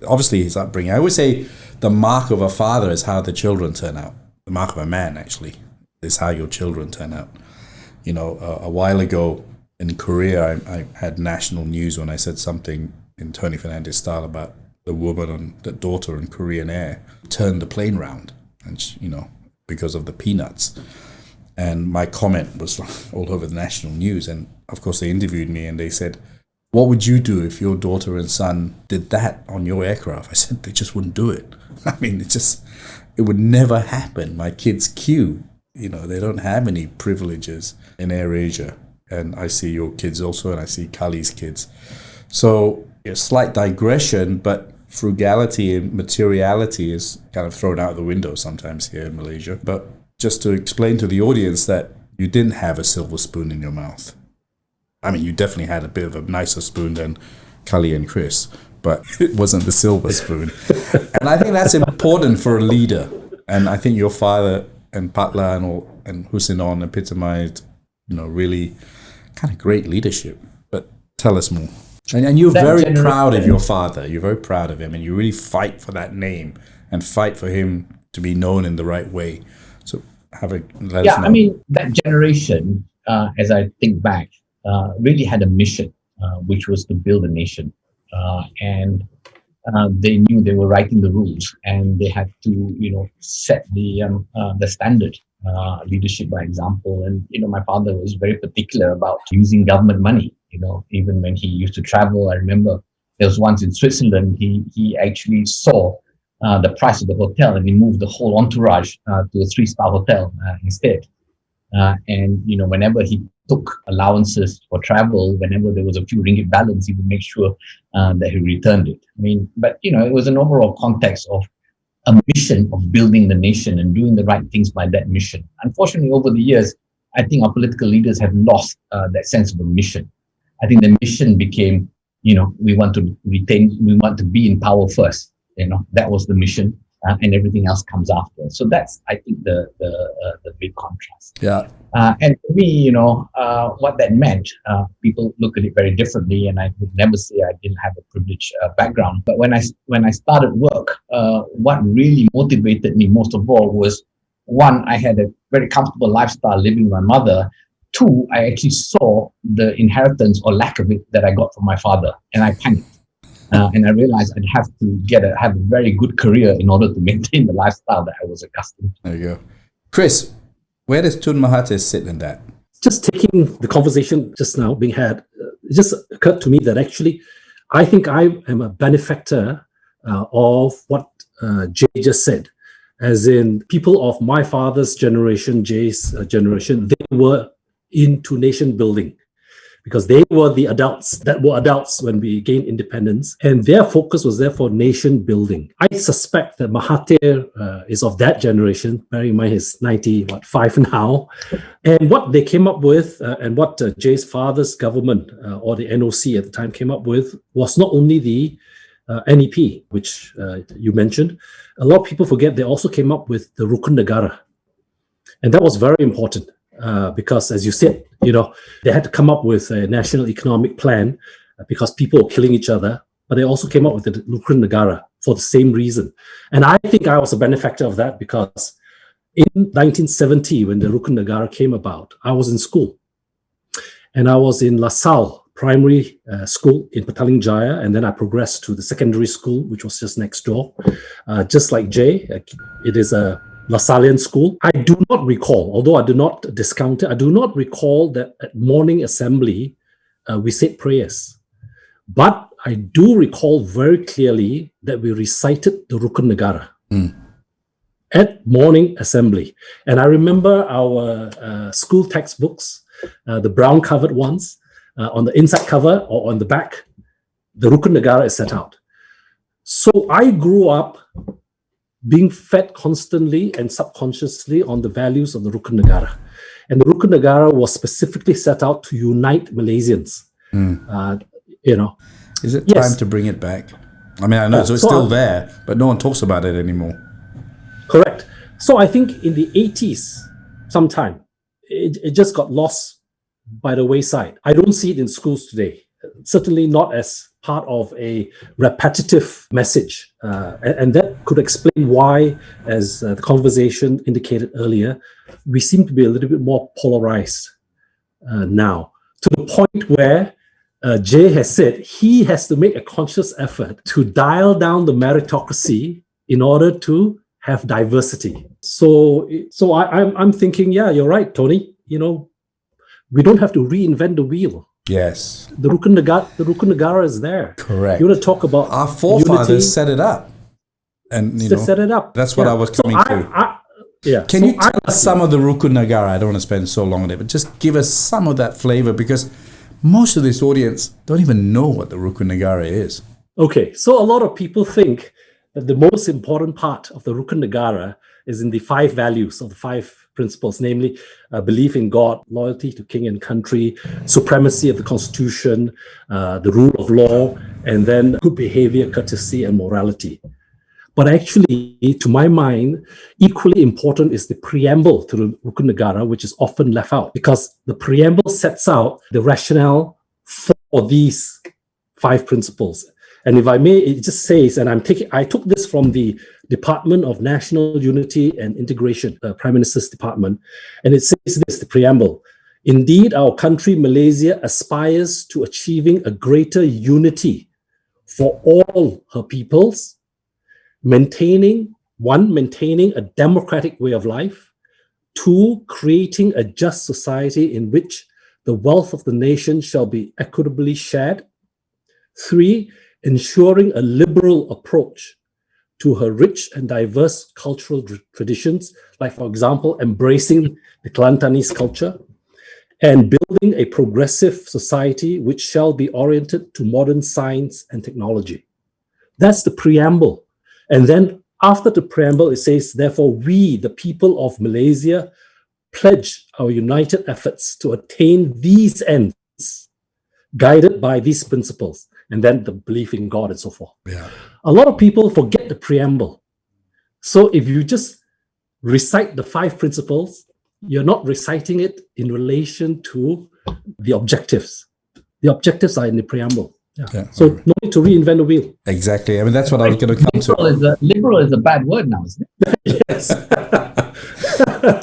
obviously his upbringing. I always say the mark of a father is how the children turn out. The mark of a man, actually, is how your children turn out. A while ago in Korea, I had national news when I said something in Tony Fernandes style about the daughter in Korean Air turned the plane round, and because of the peanuts. And my comment was all over the national news. And of course, they interviewed me and they said, what would you do if your daughter and son did that on your aircraft? I said, they just wouldn't do it. I mean, it would never happen. My kids queue, they don't have any privileges in AirAsia. And I see your kids also, and I see Kali's kids. So a slight digression, but frugality and materiality is kind of thrown out the window sometimes here in Malaysia. But just to explain to the audience that you didn't have a silver spoon in your mouth. I mean, you definitely had a bit of a nicer spoon than Kali and Chris, but it wasn't the silver spoon. And I think that's important for a leader. And I think your father and Patla and Husinon epitomized, really kind of great leadership. But tell us more. And you're very proud of your father. You're very proud of him, and you really fight for that name and fight for him to be known in the right way. So let us know. I mean, that generation, as I think back, really had a mission, which was to build a nation. And they knew they were writing the rules, and they had to, set the standard, leadership by example. And, my father was very particular about using government money, even when he used to travel. I remember there was once in Switzerland, he actually saw the price of the hotel, and he moved the whole entourage to a 3-star hotel instead. And whenever he took allowances for travel, whenever there was a few ringgit balance, he would make sure that he returned it. I mean, but it was an overall context of a mission of building the nation and doing the right things by that mission. Unfortunately, over the years, I think our political leaders have lost that sense of a mission. I think the mission became, we want to be in power first. That was the mission. And everything else comes after. So that's, I think, the big contrast. Yeah. And for me, what that meant, people look at it very differently, and I would never say I didn't have a privileged background. But when I started work, what really motivated me most of all was, one, I had a very comfortable lifestyle living with my mother. Two, I actually saw the inheritance or lack of it that I got from my father, and I panicked. And I realized I'd have to have a very good career in order to maintain the lifestyle that I was accustomed to. There you go. Chris, where does Tun Mahathir sit in that? Just taking the conversation just now being had, it just occurred to me that actually, I think I am a benefactor of what Jay just said. As in, people of my father's generation, Jay's generation, they were into nation building. because they were the adults that were adults when we gained independence, and their focus was therefore nation building. I suspect that Mahathir is of that generation, bearing in mind he's 95 now, and what they came up with and what Jay's father's government or the NOC at the time came up with was not only the NEP, which you mentioned. A lot of people forget they also came up with the Rukun Negara. And that was very important because, as you said, they had to come up with a national economic plan because people were killing each other. But they also came up with the Rukun Negara for the same reason. And I think I was a benefactor of that because in 1970, when the Rukun Negara came about, I was in school. And I was in La Salle primary school in Petaling Jaya, and then I progressed to the secondary school, which was just next door. Just like Jay, it is a Lasallian school. I do not recall, although I do not discount it, I do not recall that at morning assembly we said prayers. But I do recall very clearly that we recited the Rukun Negara at morning assembly. And I remember our school textbooks, the brown covered ones, on the inside cover or on the back, the Rukun Negara is set out. So I grew up being fed constantly and subconsciously on the values of the Rukun Negara. And the Rukun Negara was specifically set out to unite Malaysians. Is it time to bring it back? I mean, I know it's still there, but no one talks about it anymore. Correct. So I think in the 80s, sometime, it just got lost by the wayside. I don't see it in schools today. Certainly not as part of a repetitive message. And that could explain why, as the conversation indicated earlier, we seem to be a little bit more polarized now, to the point where Jay has said he has to make a conscious effort to dial down the meritocracy in order to have diversity. So I'm thinking, yeah, you're right, Tony. We don't have to reinvent the wheel. Yes. The Rukun Negara is there. Correct. You want to talk about our forefathers unity, set it up. And set it up. That's what I was coming to. Can you tell us some of the Rukun Negara? I don't want to spend so long on it, but just give us some of that flavor, because most of this audience don't even know what the Rukun Negara is. Okay, so a lot of people think that the most important part of the Rukun Negara is in the 5 values of the 5 principles, namely belief in God, loyalty to king and country, supremacy of the constitution, the rule of law, and then good behavior, courtesy, and morality. But actually, to my mind, equally important is the preamble to the Rukun Negara, which is often left out, because the preamble sets out the rationale for these 5 principles. And if I may, it just says, and I took this from the Department of National Unity and Integration, Prime Minister's Department, and it says this, the preamble: indeed, our country, Malaysia, aspires to achieving a greater unity for all her peoples, maintaining a democratic way of life, 2, creating a just society in which the wealth of the nation shall be equitably shared, 3, ensuring a liberal approach to her rich and diverse cultural traditions, like, for example, embracing the Kelantanese culture, and building a progressive society which shall be oriented to modern science and technology. That's the preamble. And then after the preamble, it says, therefore, we, the people of Malaysia, pledge our united efforts to attain these ends, guided by these principles, and then the belief in God and so forth. Yeah. A lot of people forget the preamble. So if you just recite the 5 principles, you're not reciting it in relation to the objectives. The objectives are in the preamble. Yeah. So no need to reinvent the wheel. Exactly. I mean, that's what I was going to come to. Liberal is a bad word now, isn't it? Yes.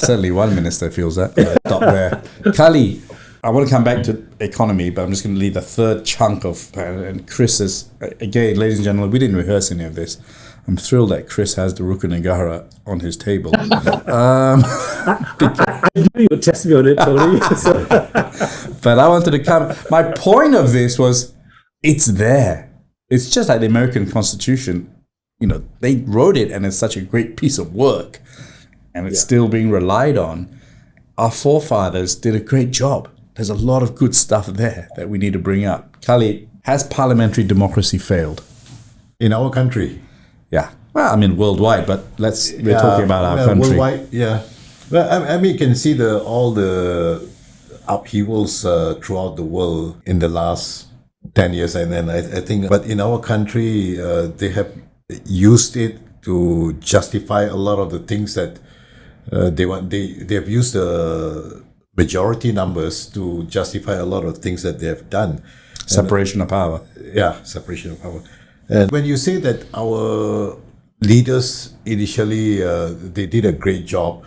Certainly one minister feels that. Stop there. Kali, I want to come back to economy, but I'm just going to leave the third chunk of, and Chris is, again, ladies and gentlemen, we didn't rehearse any of this. I'm thrilled that Chris has the Rukun Negara on his table. I knew you would test me on it, Tony. But I wanted to come, my point of this was, it's there. It's just like the American Constitution. They wrote it and it's such a great piece of work and it's still being relied on. Our forefathers did a great job. There's a lot of good stuff there that we need to bring up. Khalid, has parliamentary democracy failed? In our country. Yeah. Well, I mean, worldwide, but we're talking about our country. Worldwide, yeah. Well, I mean, you can see all the upheavals throughout the world in the last 10 years. And then I think, but in our country, they have used it to justify a lot of the things that they want. They have used the majority numbers to justify a lot of things that they have done. Separation of power. Yeah, separation of power. And when you say that our leaders initially, they did a great job,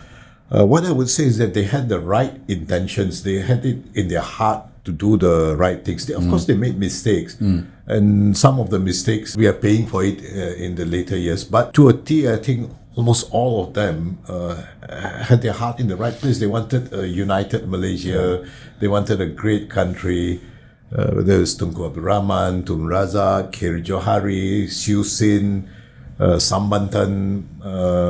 what I would say is that they had the right intentions. They had it in their heart to do the right things. Of course, they made mistakes. And some of the mistakes, we are paying for it in the later years. But to a T, I think almost all of them had their heart in the right place. They wanted a united Malaysia. They wanted a great country. There was Tunku Abdul Rahman, Tun Razak, Khairi Johari, Siu Sin, Sambantan,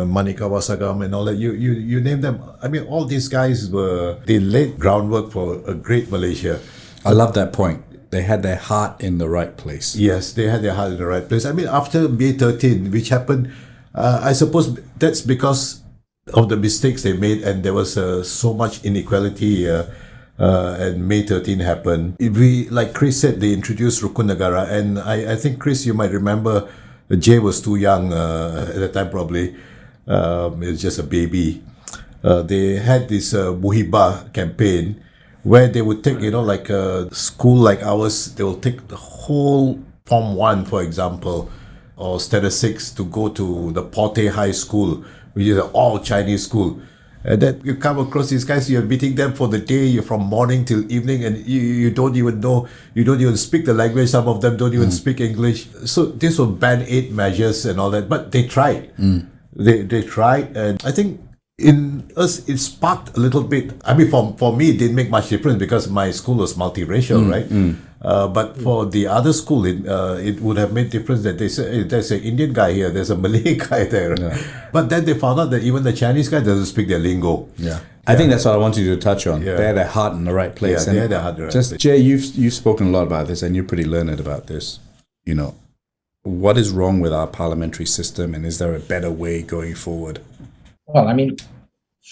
Manika Wasagam, and all that. You name them. I mean, all these guys they laid groundwork for a great Malaysia. I love that point. They had their heart in the right place. Yes, they had their heart in the right place. I mean, after May 13, which happened, I suppose that's because of the mistakes they made, and there was so much inequality. And May 13 happened. Like Chris said, they introduced Rukun Negara, and I think, Chris, you might remember, Jay was too young at the time, probably. He was just a baby. They had this Muhibah campaign where they would take, like a school like ours, they will take the whole Form 1, for example, or Status 6 to go to the Porte High School, which is an all-Chinese school. And then you come across these guys, you're meeting them for the day, you're from morning till evening, and you don't even know, you don't even speak the language, some of them don't even speak English. So these were Band-Aid measures and all that, but they tried. They tried, and I think in us, it sparked a little bit. I mean, for me, it didn't make much difference because my school was multiracial, right? But for the other school, it would have made difference that they say, hey, there's an Indian guy here, there's a Malay guy there. Yeah. But then they found out that even the Chinese guy doesn't speak their lingo. Yeah. I think that's what I wanted you to touch on. Yeah. They had their heart in the right place. Yeah, they had their heart in the right place. Jay, you've spoken a lot about this, and you're pretty learned about this. What is wrong with our parliamentary system, and is there a better way going forward? Well, I mean,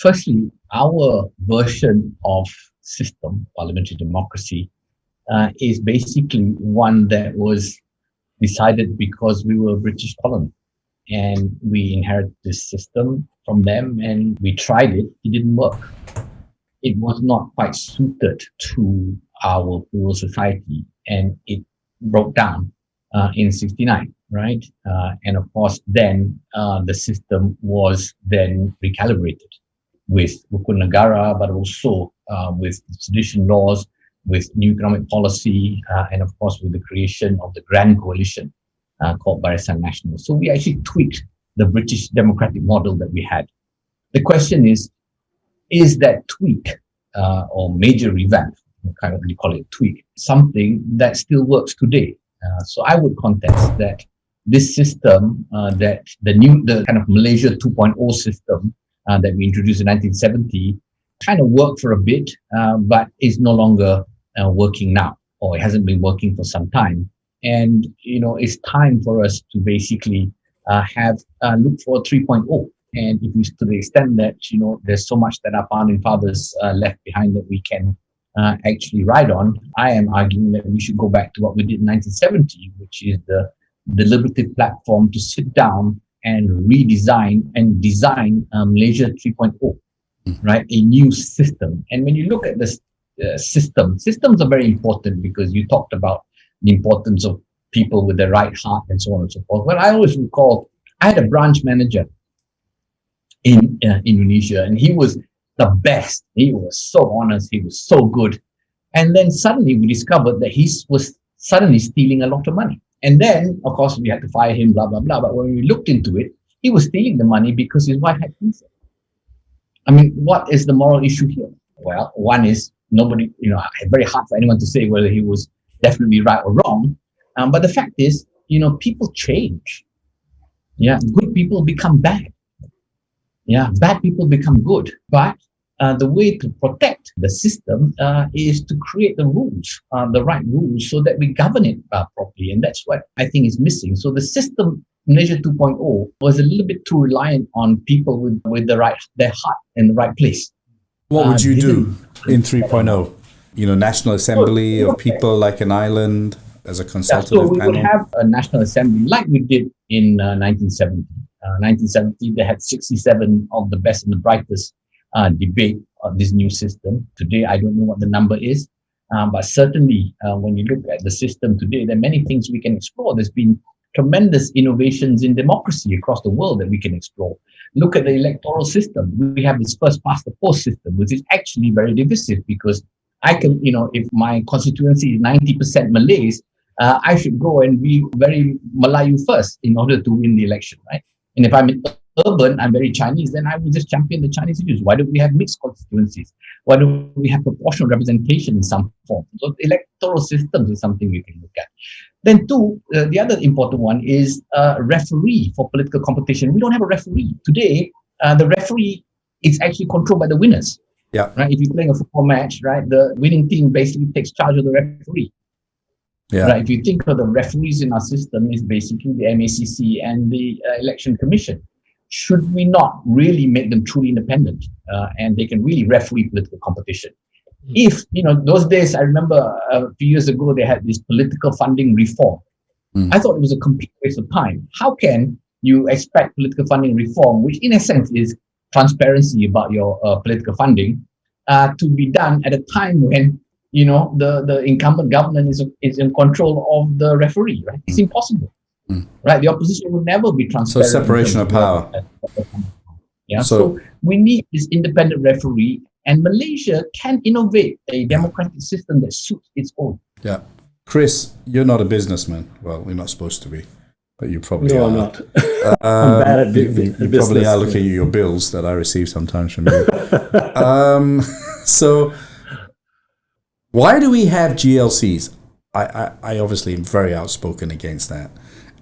firstly, our version of system, parliamentary democracy, is basically one that was decided because we were a British colony and we inherited this system from them and we tried it. It didn't work. It was not quite suited to our plural society and it broke down in 1969, right? And of course, then the system was then recalibrated with Rukun Negara, but also with sedition laws, with new economic policy, and of course with the creation of the Grand Coalition called Barisan Nasional. So we actually tweaked the British democratic model that we had. The question is that tweak or major revamp, kind of we call it tweak, something that still works today? So I would contest that this system, that the kind of Malaysia 2.0 system that we introduced in 1970, kind of worked for a bit, but is no longer working now, or it hasn't been working for some time. And, it's time for us to basically look for 3.0. And if we, to the extent that, there's so much that our founding fathers left behind that we can actually ride on, I am arguing that we should go back to what we did in 1970, which is the deliberative platform to sit down and redesign and design Malaysia 3.0, right? A new system. And when you look at this systems are very important because you talked about the importance of people with the right heart and so on and so forth. Well, I always recall I had a branch manager in Indonesia, and he was the best. He was so honest. He was so good. And then suddenly we discovered that he was suddenly stealing a lot of money. And then, of course, we had to fire him, blah, blah, blah. But when we looked into it, he was stealing the money because his wife had cancer. I mean, what is the moral issue here? Well, one is nobody, very hard for anyone to say whether he was definitely right or wrong. But the fact is, people change. Yeah, good people become bad. Yeah, bad people become good. But the way to protect the system is to create the rules, the right rules, so that we govern it properly. And that's what I think is missing. So the system, Malaysia 2.0, was a little bit too reliant on people with their heart in the right place. What would you do in 3.0? National assembly of people like an island as a consultative so we panel? would have a national assembly like we did in 1970. 1970, they had 67 of the best and the brightest debate on this new system. Today, I don't know what the number is, but certainly when you look at the system today, there are many things we can explore. There's been tremendous innovations in democracy across the world that we can explore. Look at the electoral system. We have this first past the post system, which is actually very divisive because I can, if my constituency is 90% Malays, I should go and be very Malayu first in order to win the election, right? And if I'm in urban, I'm very Chinese, then I will just champion the Chinese issues. Why don't we have mixed constituencies? Why don't we have proportional representation in some form? So electoral systems is something we can look at. Then two, the other important one is referee for political competition. We don't have a referee. Today, the referee is actually controlled by the winners. Yeah. Right. If you're playing a football match, right, the winning team basically takes charge of the referee. Yeah. Right. If you think of the referees in our system, is basically the MACC and the Election Commission. Should we not really make them truly independent and they can really referee political competition? If, those days, I remember a few years ago, they had this political funding reform. I thought it was a complete waste of time. How can you expect political funding reform, which in a sense is transparency about your political funding, to be done at a time when, the incumbent government is in control of the referee, right? It's impossible. Right, the opposition will never be transparent. So separation of power. Yeah. So we need this independent referee, and Malaysia can innovate a democratic system that suits its own. Yeah, Chris, you're not a businessman. Well, you're not supposed to be, but you probably are. No, I'm not. I'm bad at business. You probably are looking at your bills that I receive sometimes from you. So, why do we have GLCs? I obviously am very outspoken against that.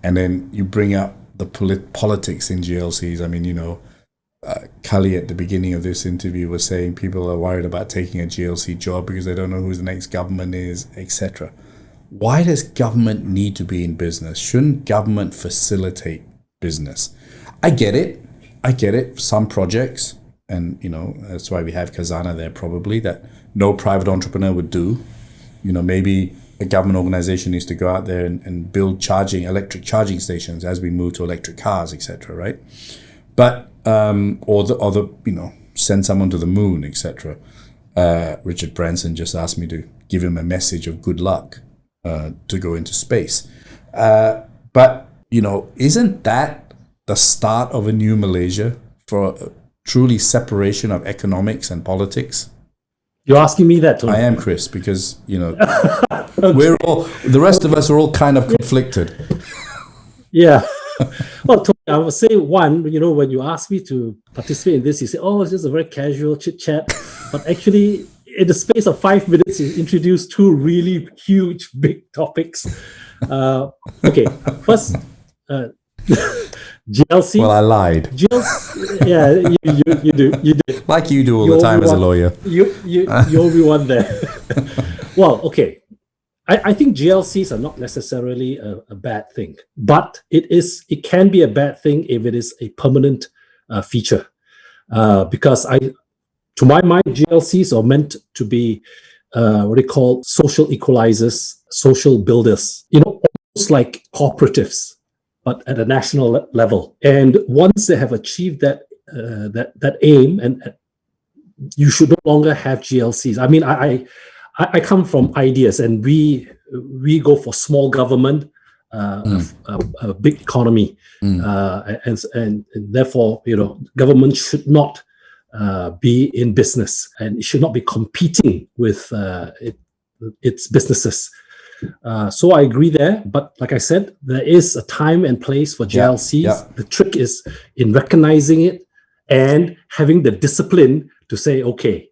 And then you bring up the politics in GLCs. I mean, Kali at the beginning of this interview was saying people are worried about taking a GLC job because they don't know who the next government is, etc. Why does government need to be in business? Shouldn't government facilitate business? I get it. Some projects, and that's why we have Khazanah there probably, that no private entrepreneur would do. Maybe a government organization needs to go out there and build electric charging stations as we move to electric cars, etc. Right? But send someone to the moon, etc. Richard Branson just asked me to give him a message of good luck to go into space. But isn't that the start of a new Malaysia for a truly separation of economics and politics? You're asking me that, Tony? I am, Chris, because we're all, the rest of us are all kind of conflicted. Yeah. Well, Tony, I would say one, when you ask me to participate in this, you say, oh, it's just a very casual chit chat. But actually, in the space of 5 minutes, you introduced two really huge, big topics. Okay, first, GLC. Well, I lied. GLC, yeah, you did. Like you do all the time as a lawyer. You'll be one there. Well, okay. I think GLCs are not necessarily a bad thing, but it can be a bad thing if it is a permanent feature. Because to my mind, GLCs are meant to be what they call social equalizers, social builders, almost like cooperatives, but at a national level. And once they have achieved that aim, and you should no longer have GLCs. I mean, I come from ideas, and we go for small government, a big economy, and therefore, government should not be in business, and it should not be competing with its businesses. So I agree there, but like I said, there is a time and place for GLCs. Yeah. The trick is in recognizing it and having the discipline to say, okay,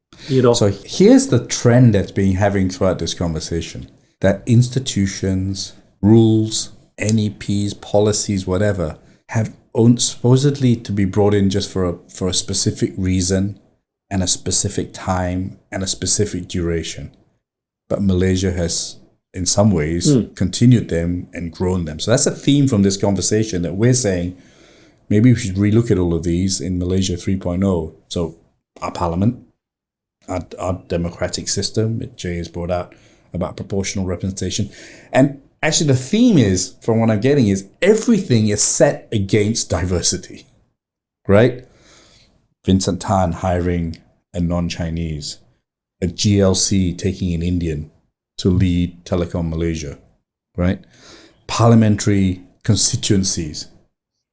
So here's the trend that's been having throughout this conversation, that institutions, rules, NEPs, policies, whatever, have supposedly to be brought in just for a specific reason, and a specific time and a specific duration. But Malaysia has, in some ways, continued them and grown them. So that's a theme from this conversation, that we're saying maybe we should relook at all of these in Malaysia 3.0. So our parliament, our democratic system, that Jay has brought out about proportional representation. And actually the theme is, from what I'm getting, is everything is set against diversity, right? Vincent Tan hiring a non-Chinese, a GLC taking an Indian to lead Telekom Malaysia, right? Parliamentary constituencies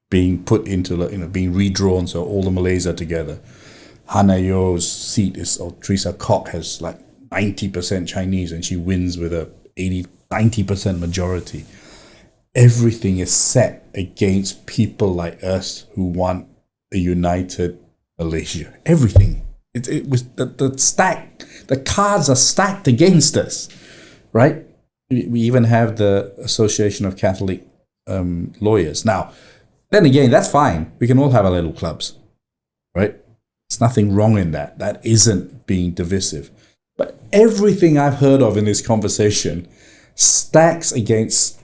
being put into, being redrawn so all the Malays are together. Hanayo's seat is, or Teresa Kok has like 90% Chinese and she wins with a 90% majority. Everything is set against people like us who want a united Malaysia. Everything. It was the cards are stacked against us, right? We even have the Association of Catholic Lawyers. Now, then again, that's fine. We can all have our little clubs, right? There's nothing wrong in that. That isn't being divisive. But everything I've heard of in this conversation stacks against,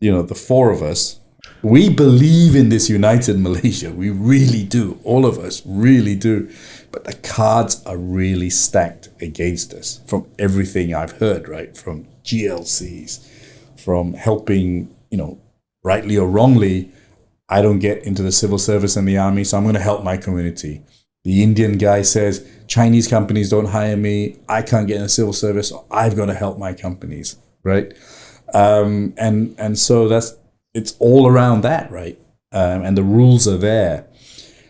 the four of us. We believe in this united Malaysia. We really do. All of us really do. But the cards are really stacked against us from everything I've heard, right? From GLCs, from helping, rightly or wrongly, I don't get into the civil service and the army, so I'm going to help my community. The Indian guy says, Chinese companies don't hire me, I can't get in the civil service, so I've got to help my companies, right? And so it's all around that, right? And the rules are there.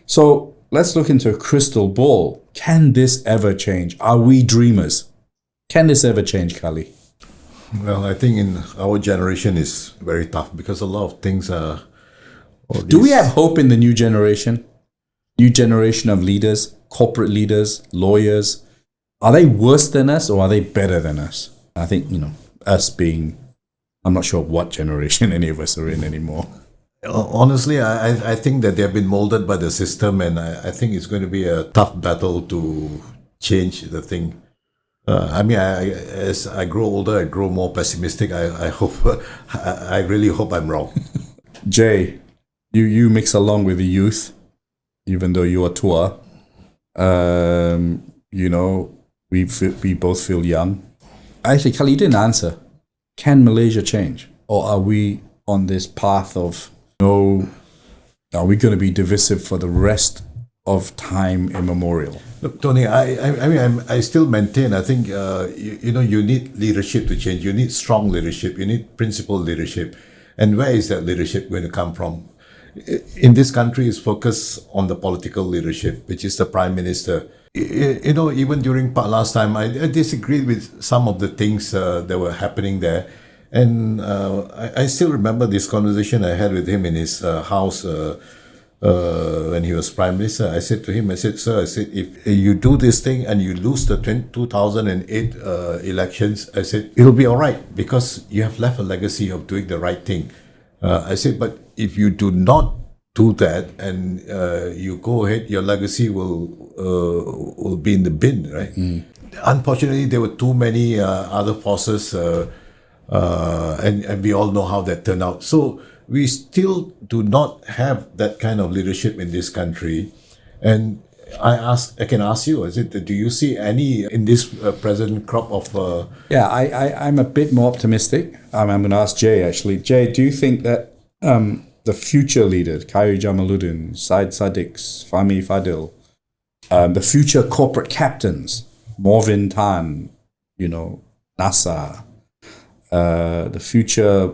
So let's look into a crystal ball. Can this ever change? Are we dreamers? Can this ever change, Kali? Well, I think in our generation is very tough because a lot of things are... Do we have hope in the new generation? New generation of leaders, corporate leaders, lawyers. Are they worse than us or are they better than us? I think, us being... I'm not sure what generation any of us are in anymore. Honestly, I think that they've been molded by the system, and I think it's going to be a tough battle to change the thing. As I grow older, I grow more pessimistic. I hope, I really hope I'm wrong. Jay, you mix along with the youth, even though you are tua. We both feel young. Actually, Kali, you didn't answer. Can Malaysia change? Or are we on this path of are we going to be divisive for the rest of time immemorial? Look, Tony, I still maintain, I think, you need leadership to change. You need strong leadership. You need principled leadership. And where is that leadership going to come from? In this country, it's focused on the political leadership, which is the Prime Minister. Even during last time, I disagreed with some of the things that were happening there. And I still remember this conversation I had with him in his house when he was Prime Minister. I said to him, sir, if you do this thing and you lose the 2008 elections, I said, it'll be all right because you have left a legacy of doing the right thing. I said, but if you do not do that and you go ahead, your legacy will be in the bin, right? Unfortunately, there were too many other forces, and we all know how that turned out. So we still do not have that kind of leadership in this country. And I can ask you, do you see any in this present crop of... Yeah, I'm a bit more optimistic. I'm going to ask Jay, actually. Jay, do you think that the future leaders, Khairi Jamaluddin, Syed Sadiq, Fahmi Fadil, the future corporate captains, Morvin Tan, NASA, the future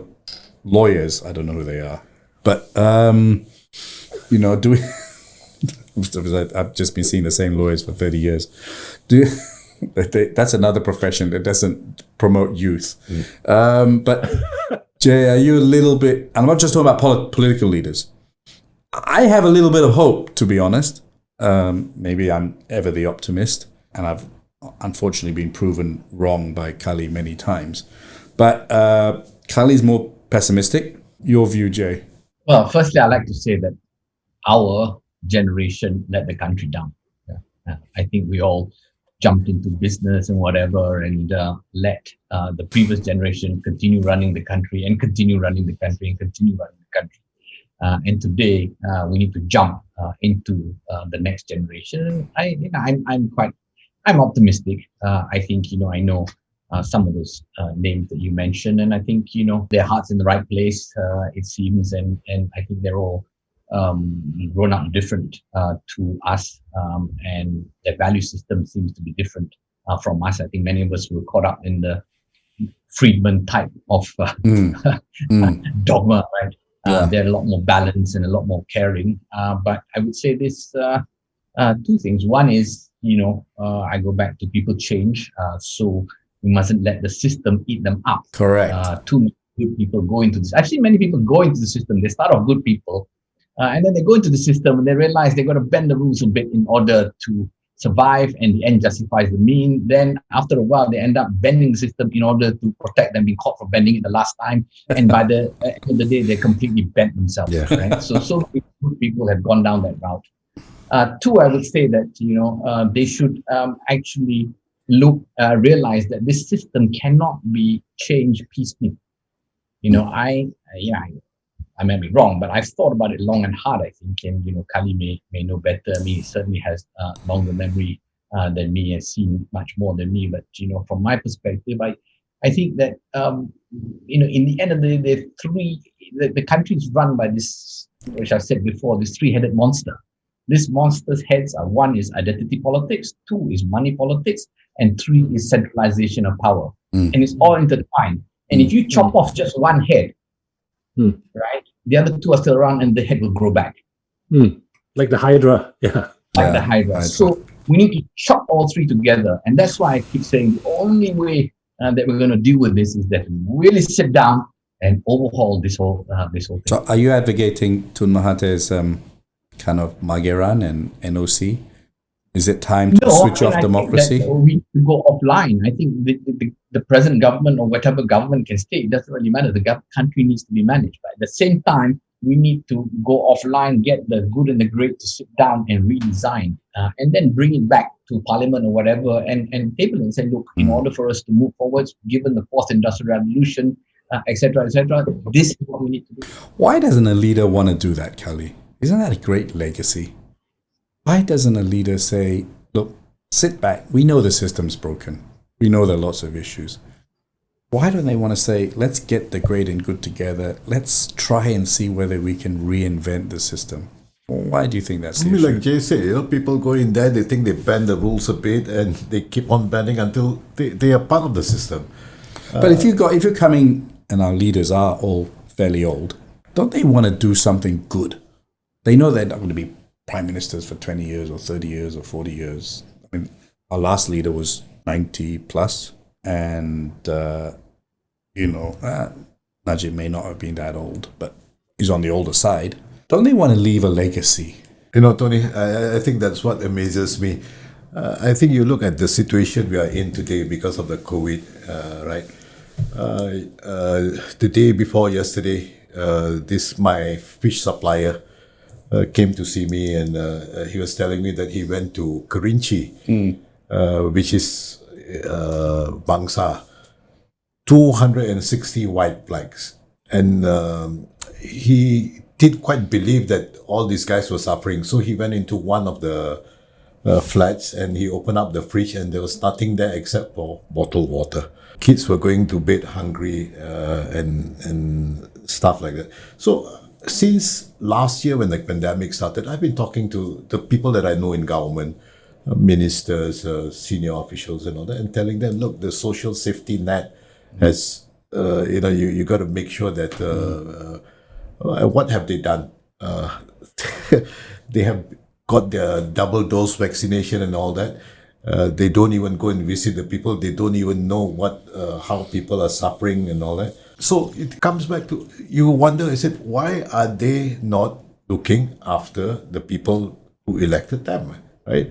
lawyers, I don't know who they are, but do we... I've just been seeing the same lawyers for 30 years. That's another profession that doesn't promote youth. But Jay, are you a little bit... And I'm not just talking about political leaders. I have a little bit of hope, to be honest. Maybe I'm ever the optimist, and I've unfortunately been proven wrong by Kali many times. But Kali's more pessimistic. Your view, Jay? Well, firstly, I'd like to say that our generation let the country down. I think we all jumped into business and whatever and let the previous generation continue running the country and continue running the country and continue running the country. And today we need to jump into the next generation. I'm optimistic. I think, I know some of those names that you mentioned, and I think, their heart's in the right place, it seems, and I think they're all grown up different to us, and their value system seems to be different from us. I think many of us were caught up in the Friedman type of dogma, right? They're a lot more balanced and a lot more caring. But I would say this two things. One is, I go back to people change, so we mustn't let the system eat them up. Correct. Too many good people go into this. Actually, many people go into the system. They start off good people, and then they go into the system and they realize they've got to bend the rules a bit in order to survive, and the end justifies the mean. Then after a while, they end up bending the system in order to protect them being caught for bending it the last time. And by the end of the day, they completely bent themselves. Yeah. Right? So many good people have gone down that route. Two, I would say that they should actually realize that this system cannot be changed piecemeal. I may be wrong, but I've thought about it long and hard, I think, and Kali may know better. I mean, he certainly has longer memory than me, has seen much more than me. But from my perspective, I think that in the end of the day, the country is run by this, which I've said before, this three-headed monster. This monster's heads are: one is identity politics, two is money politics, and three is centralization of power. And it's all intertwined. And if you chop off just one head, right, the other two are still around and the head will grow back. Like the Hydra. Yeah. Like the Hydra. So we need to chop all three together. And that's why I keep saying the only way that we're going to deal with this is that we really sit down and overhaul this whole thing. So are you advocating Tun Mahathir's kind of Mageran and NOC? Is it time to switch off democracy? We need to go offline. I think the present government or whatever government can stay, it doesn't really matter. The country needs to be managed. But at the same time, we need to go offline, get the good and the great to sit down and redesign, and then bring it back to parliament or whatever, and table it and say, look, in order for us to move forward, given the fourth industrial revolution, etc., this is what we need to do. Why doesn't a leader want to do that, Kali? Isn't that a great legacy? Why doesn't a leader say, look, sit back. We know the system's broken. We know there are lots of issues. Why don't they want to say, let's get the great and good together. Let's try and see whether we can reinvent the system. Why do you think that's the issue? Like Jay said, people go in there, they think they bend the rules a bit and they keep on bending until they are part of the system. But if you're coming, and our leaders are all fairly old, don't they want to do something good? They know they're not going to be prime ministers for 20 years or 30 years or 40 years. I mean, our last leader was 90 plus, and Najib may not have been that old, but he's on the older side. Don't they want to leave a legacy? Tony, I think that's what amazes me. I think you look at the situation we are in today because of the COVID, right? The day before yesterday, my fish supplier came to see me, and he was telling me that he went to Kerinci, which is Bangsa, 260 white flags. And he did quite believe that all these guys were suffering. So he went into one of the flats and he opened up the fridge, and there was nothing there except for bottled water. Kids were going to bed hungry and stuff like that. So since last year when the pandemic started, I've been talking to the people that I know in government, ministers, senior officials and all that, and telling them, look, the social safety net has, you got to make sure that, what have they done? They have got their double dose vaccination and all that. They don't even go and visit the people. They don't even know how people are suffering and all that. So it comes back to, you wonder, why are they not looking after the people who elected them, right?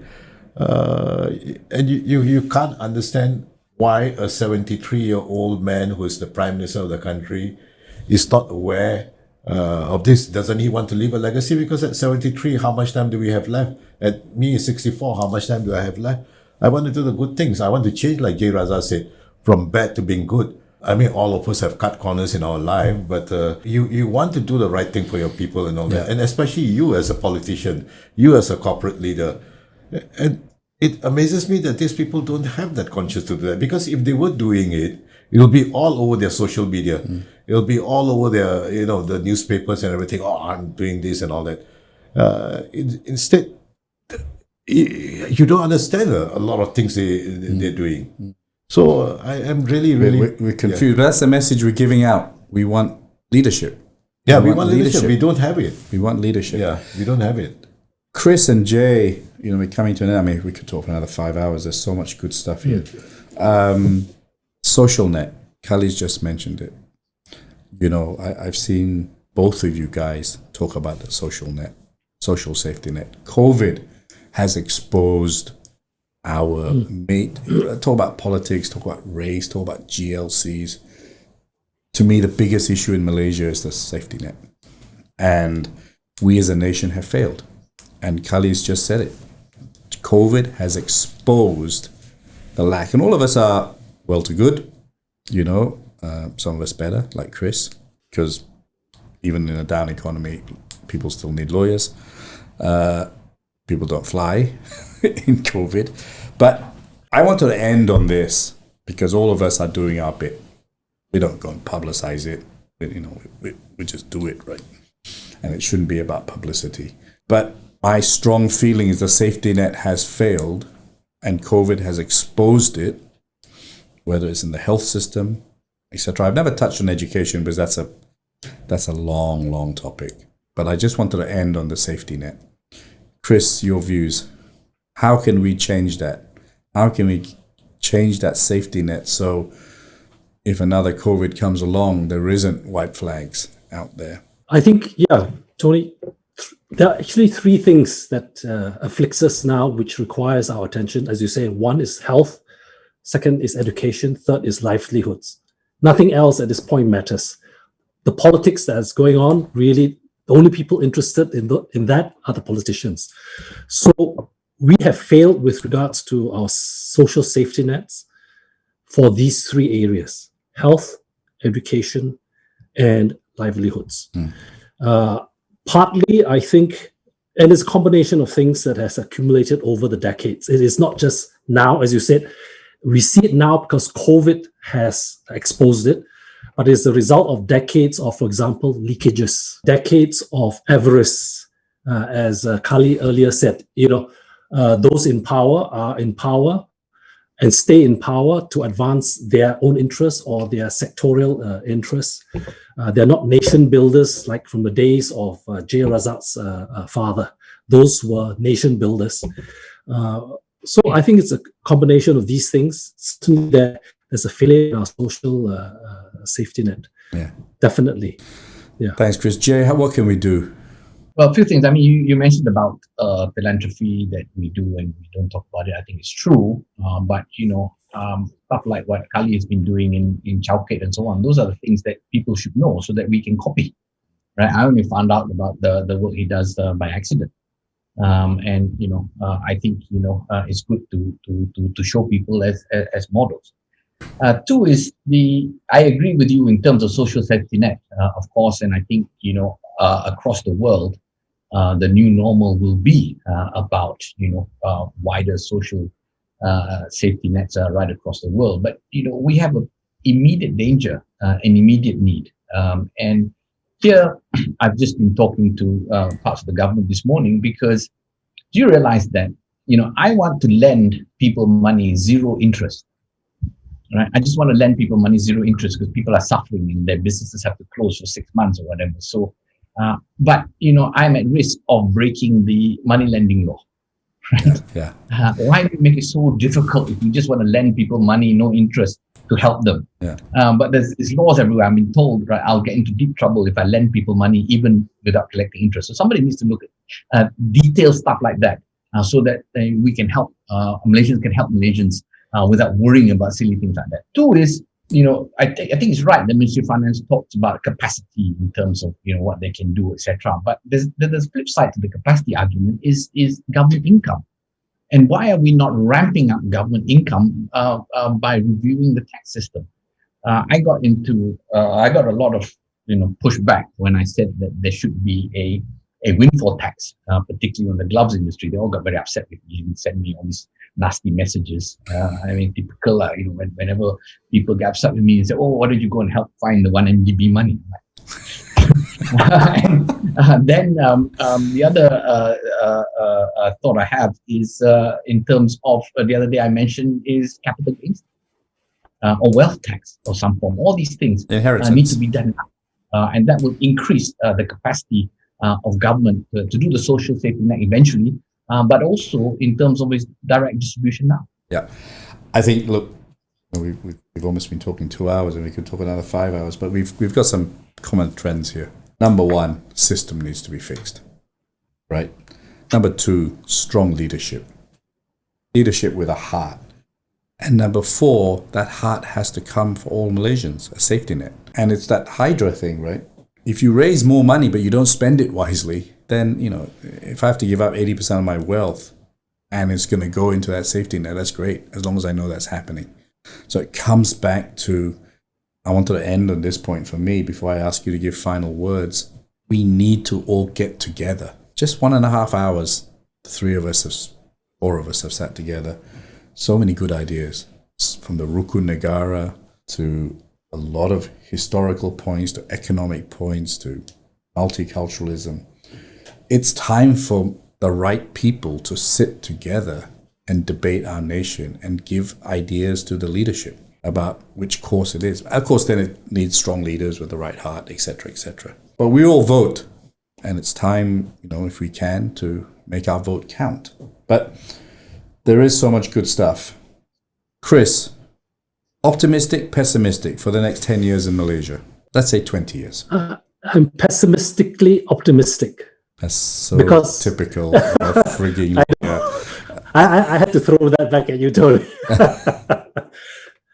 And you can't understand why a 73-year-old man who is the prime minister of the country is not aware of this? Doesn't he want to leave a legacy? Because at 73, how much time do we have left? At me, 64, how much time do I have left? I want to do the good things. I want to change, like Jay Raza said, from bad to being good. I mean, all of us have cut corners in our life, but you want to do the right thing for your people and all that. And especially you as a politician, you as a corporate leader. And it amazes me that these people don't have that conscience to do that. Because if they were doing it, it'll be all over their social media. It'll be all over their, the newspapers and everything. Oh, I'm doing this and all that. Instead, you don't understand a lot of things they're doing. So I am really we're confused. That's the message we're giving out. We want leadership. Yeah, we want leadership. We don't have it. We want leadership. Yeah, we don't have it. Chris and Jay, we're coming to an end. I mean, we could talk for another 5 hours. There's so much good stuff here. Social net. Kali's just mentioned it. I've seen both of you guys talk about the social net, social safety net. COVID has exposed our talk about politics, talk about race, talk about GLCs. To me, the biggest issue in Malaysia is the safety net. And we as a nation have failed. And Kali's just said it. COVID has exposed the lack. And all of us are well to good, some of us better, like Chris, because even in a down economy, people still need lawyers. People don't fly in COVID. But I wanted to end on this because all of us are doing our bit. We don't go and publicize it. We just do it, right? And it shouldn't be about publicity. But my strong feeling is the safety net has failed and COVID has exposed it, whether it's in the health system, etc. I've never touched on education because that's a long, long topic. But I just wanted to end on the safety net. Chris, your views. How can we change that? How can we change that safety net so if another COVID comes along, there isn't white flags out there? I think, Tony, there are actually three things that afflicts us now, which requires our attention. As you say, one is health, second is education, third is livelihoods. Nothing else at this point matters. The politics that's going on, really, the only people interested in that are the politicians. So we have failed with regards to our social safety nets for these three areas: health, education, and livelihoods. Partly, I think, and it's a combination of things that has accumulated over the decades. It is not just now, as you said, we see it now because COVID has exposed it, but it's the result of decades of, for example, leakages, decades of avarice. As Kali earlier said, those in power are in power and stay in power to advance their own interests or their sectorial interests. They're not nation builders like from the days of Jay Razak's father. Those were nation builders. So I think it's a combination of these things. Certainly there's a failure in our social safety net. Yeah, definitely. Yeah. Thanks, Chris. Jay, what can we do? Well, a few things. I mean, you mentioned about philanthropy that we do and we don't talk about it. I think it's true. But, stuff like what Kali has been doing in Chowkit and so on, those are the things that people should know so that we can copy. Right? I only found out about the work he does by accident. I think, it's good to show people as models. Two is I agree with you in terms of social safety net, of course, and I think, across the world, the new normal will be about, wider social safety nets right across the world. But, we have an immediate danger, an immediate need. And here, I've just been talking to parts of the government this morning because do you realize that, I want to lend people money zero interest. Right? I just want to lend people money zero interest because people are suffering and their businesses have to close for 6 months or whatever. So, but I'm at risk of breaking the money lending law. Right? Yeah. Why do we make it so difficult if we just want to lend people money, no interest, to help them? Yeah. But there's laws everywhere. I've been told, right, I'll get into deep trouble if I lend people money even without collecting interest. So somebody needs to look at detailed stuff like that so that we can help Malaysians can help Malaysians without worrying about silly things like that. Two is I think it's right that Ministry of Finance talks about capacity in terms of what they can do, etc. But there's flip side to the capacity argument is government income, and why are we not ramping up government income by reviewing the tax system? I got a lot of pushback when I said that there should be a windfall tax, particularly on the gloves industry. They all got very upset with me and sent me all these nasty messages. Typical, whenever people get upset with me and say, "Oh, why don't you go and help find the 1MDB money?" Then the other thought I have is in terms of the other day I mentioned is capital gains or wealth tax of some form. All these things need to be done now, and that will increase the capacity of government to do the social safety net eventually, but also in terms of its direct distribution now. Yeah, I think, look, we've almost been talking 2 hours and we could talk another 5 hours, but we've got some common trends here. Number one, system needs to be fixed, right? Number two, strong leadership. Leadership with a heart. And number four, that heart has to come for all Malaysians, a safety net. And it's that Hydra thing, right? If you raise more money but you don't spend it wisely, then, if I have to give up 80% of my wealth and it's going to go into that safety net, that's great, as long as I know that's happening. So it comes back to, I wanted to end on this point for me before I ask you to give final words. We need to all get together. Just 1.5 hours, the four of us have sat together. So many good ideas, from the Rukun Negara to a lot of historical points to economic points to multiculturalism. It's time for the right people to sit together and debate our nation and give ideas to the leadership about which course it is. Of course, then it needs strong leaders with the right heart, etc., etc. But we all vote, and it's time, if we can, to make our vote count. But there is so much good stuff. Chris, optimistic, pessimistic for the next 10 years in Malaysia? Let's say 20 years. I'm pessimistically optimistic. That's so typical of frigging. I had to throw that back at you, Tony.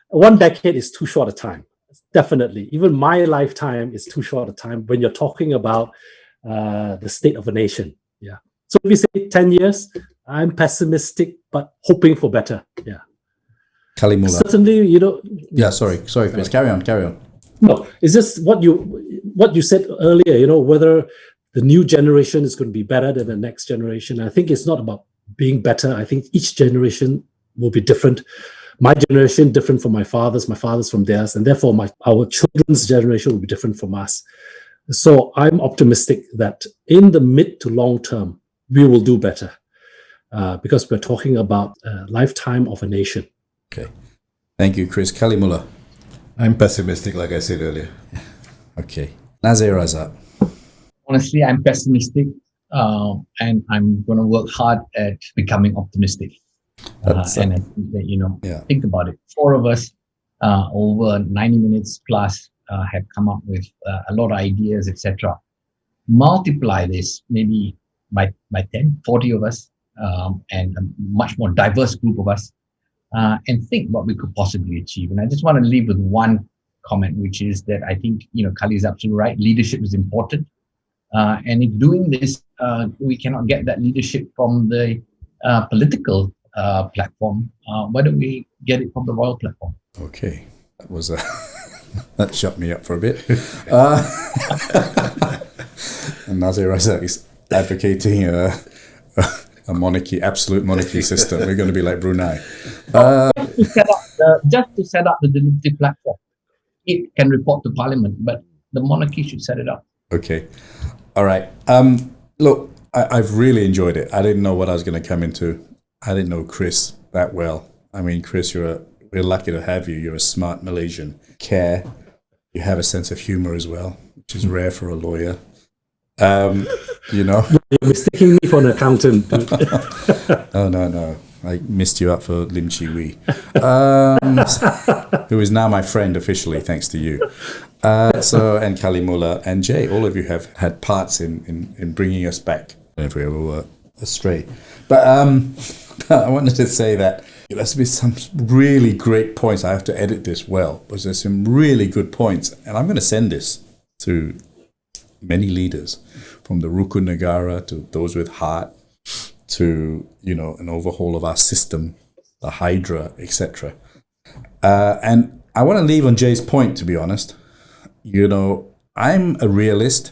1 decade is too short a time. Definitely. Even my lifetime is too short a time when you're talking about the state of a nation. Yeah. So if we say 10 years, I'm pessimistic, but hoping for better. Yeah. Kalimullah. Certainly, Yeah, sorry, Chris. Carry on. No, it's just what you said earlier, whether the new generation is going to be better than the next generation. I think it's not about being better. I think each generation will be different. My generation different from my father's from theirs, and therefore our children's generation will be different from us. So I'm optimistic that in the mid to long term, we will do better because we're talking about a lifetime of a nation. Okay. Thank you, Chris. Kalimullah. I'm pessimistic, like I said earlier. Okay. Nazir Razak. Honestly, I'm pessimistic, and I'm going to work hard at becoming optimistic. And I think that, think about it. 4 of us, over 90 minutes plus, have come up with a lot of ideas, etc. Multiply this maybe by 10, 40 of us, and a much more diverse group of us, and think what we could possibly achieve. And I just want to leave with one comment, which is that I think, Kali is absolutely right. Leadership is important. And in doing this, we cannot get that leadership from the political platform. Why don't we get it from the royal platform? Okay. That was that shut me up for a bit. And Nazir Razak is advocating a monarchy, absolute monarchy system. We're going to be like Brunei. Just to set up the deliberative platform. It can report to Parliament, but the monarchy should set it up. Okay. All right. Look, I've really enjoyed it. I didn't know what I was going to come into. I didn't know Chris that well. I mean, Chris, we're lucky to have you. You're a smart Malaysian. You have a sense of humor as well, which is rare for a lawyer. You're mistaking me for an accountant. Oh, no. I missed you up for Lim Chi Wee, who is now my friend officially, thanks to you. And Kalimullah and Jay, all of you have had parts in bringing us back if we ever were astray. But I wanted to say that, there's been some really great points. I have to edit this well, but there's some really good points. And I'm going to send this to many leaders, from the Rukun Negara to those with heart, to, an overhaul of our system, the Hydra, etc. And I want to leave on Jay's point, to be honest. I'm a realist,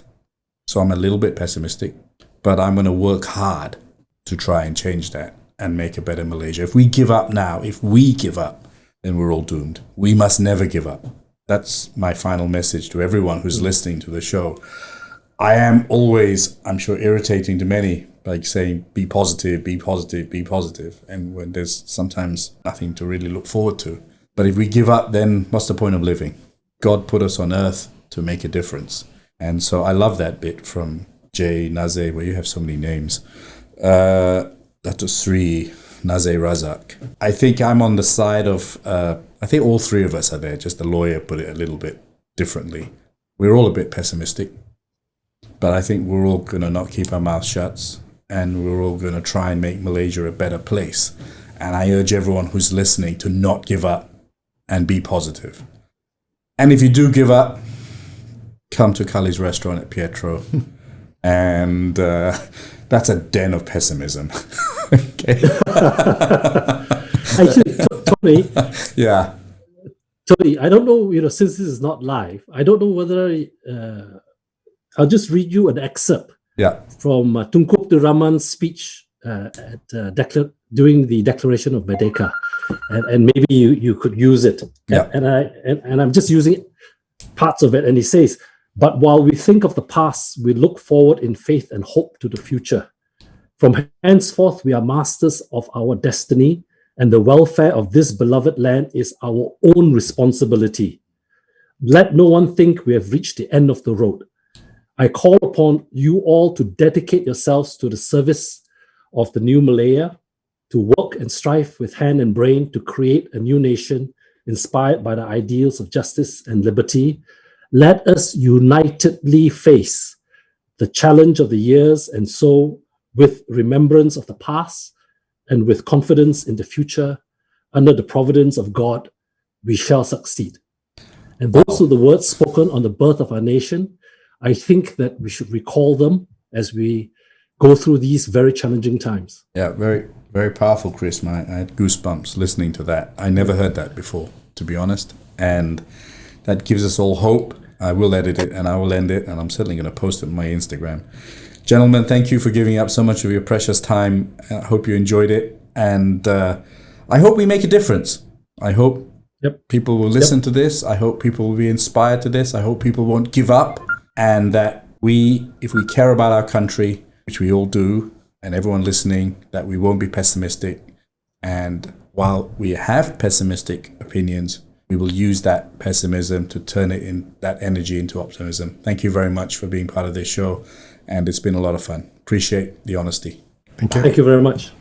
so I'm a little bit pessimistic, but I'm going to work hard to try and change that and make a better Malaysia. If we give up now, then we're all doomed. We must never give up. That's my final message to everyone who's listening to the show. I am always, I'm sure, irritating to many, like saying, be positive, be positive, be positive. And when there's sometimes nothing to really look forward to. But if we give up, then what's the point of living? God put us on earth to make a difference. And so I love that bit from Jay, Nazir, where you have so many names. Dr. Sri, Nazir Razak. I think I'm on the side of, I think all three of us are there, just the lawyer put it a little bit differently. We're all a bit pessimistic, but I think we're all going to not keep our mouths shut, and we're all going to try and make Malaysia a better place. And I urge everyone who's listening to not give up and be positive. And if you do give up, come to Kali's restaurant at Pietro. And that's a den of pessimism. Okay. Actually, Tony. Yeah. Tony, I don't know, since this is not live, I don't know whether I'll just read you an excerpt from Tunku Abdul Rahman's speech during the Declaration of Merdeka, and maybe you could use it. Yeah. And I'm just using parts of it. And he says, "But while we think of the past, we look forward in faith and hope to the future. From henceforth, we are masters of our destiny, and the welfare of this beloved land is our own responsibility. Let no one think we have reached the end of the road. I call upon you all to dedicate yourselves to the service of the new Malaya, to work and strive with hand and brain to create a new nation inspired by the ideals of justice and liberty. Let us unitedly face the challenge of the years, and so, with remembrance of the past and with confidence in the future, under the providence of God, we shall succeed." And those are the words spoken on the birth of our nation. I think that we should recall them as we go through these very challenging times. Yeah, very, very powerful, Chris. I had goosebumps listening to that. I never heard that before, to be honest. And that gives us all hope. I will edit it and I will end it, and I'm certainly going to post it on my Instagram. Gentlemen, thank you for giving up so much of your precious time. I hope you enjoyed it. And I hope we make a difference. I hope people will listen to this. I hope people will be inspired to this. I hope people won't give up. And that if we care about our country, which we all do, and everyone listening, that we won't be pessimistic. And while we have pessimistic opinions, we will use that pessimism to turn it in that energy into optimism. Thank you very much for being part of this show. And it's been a lot of fun. Appreciate the honesty. Thank you very much.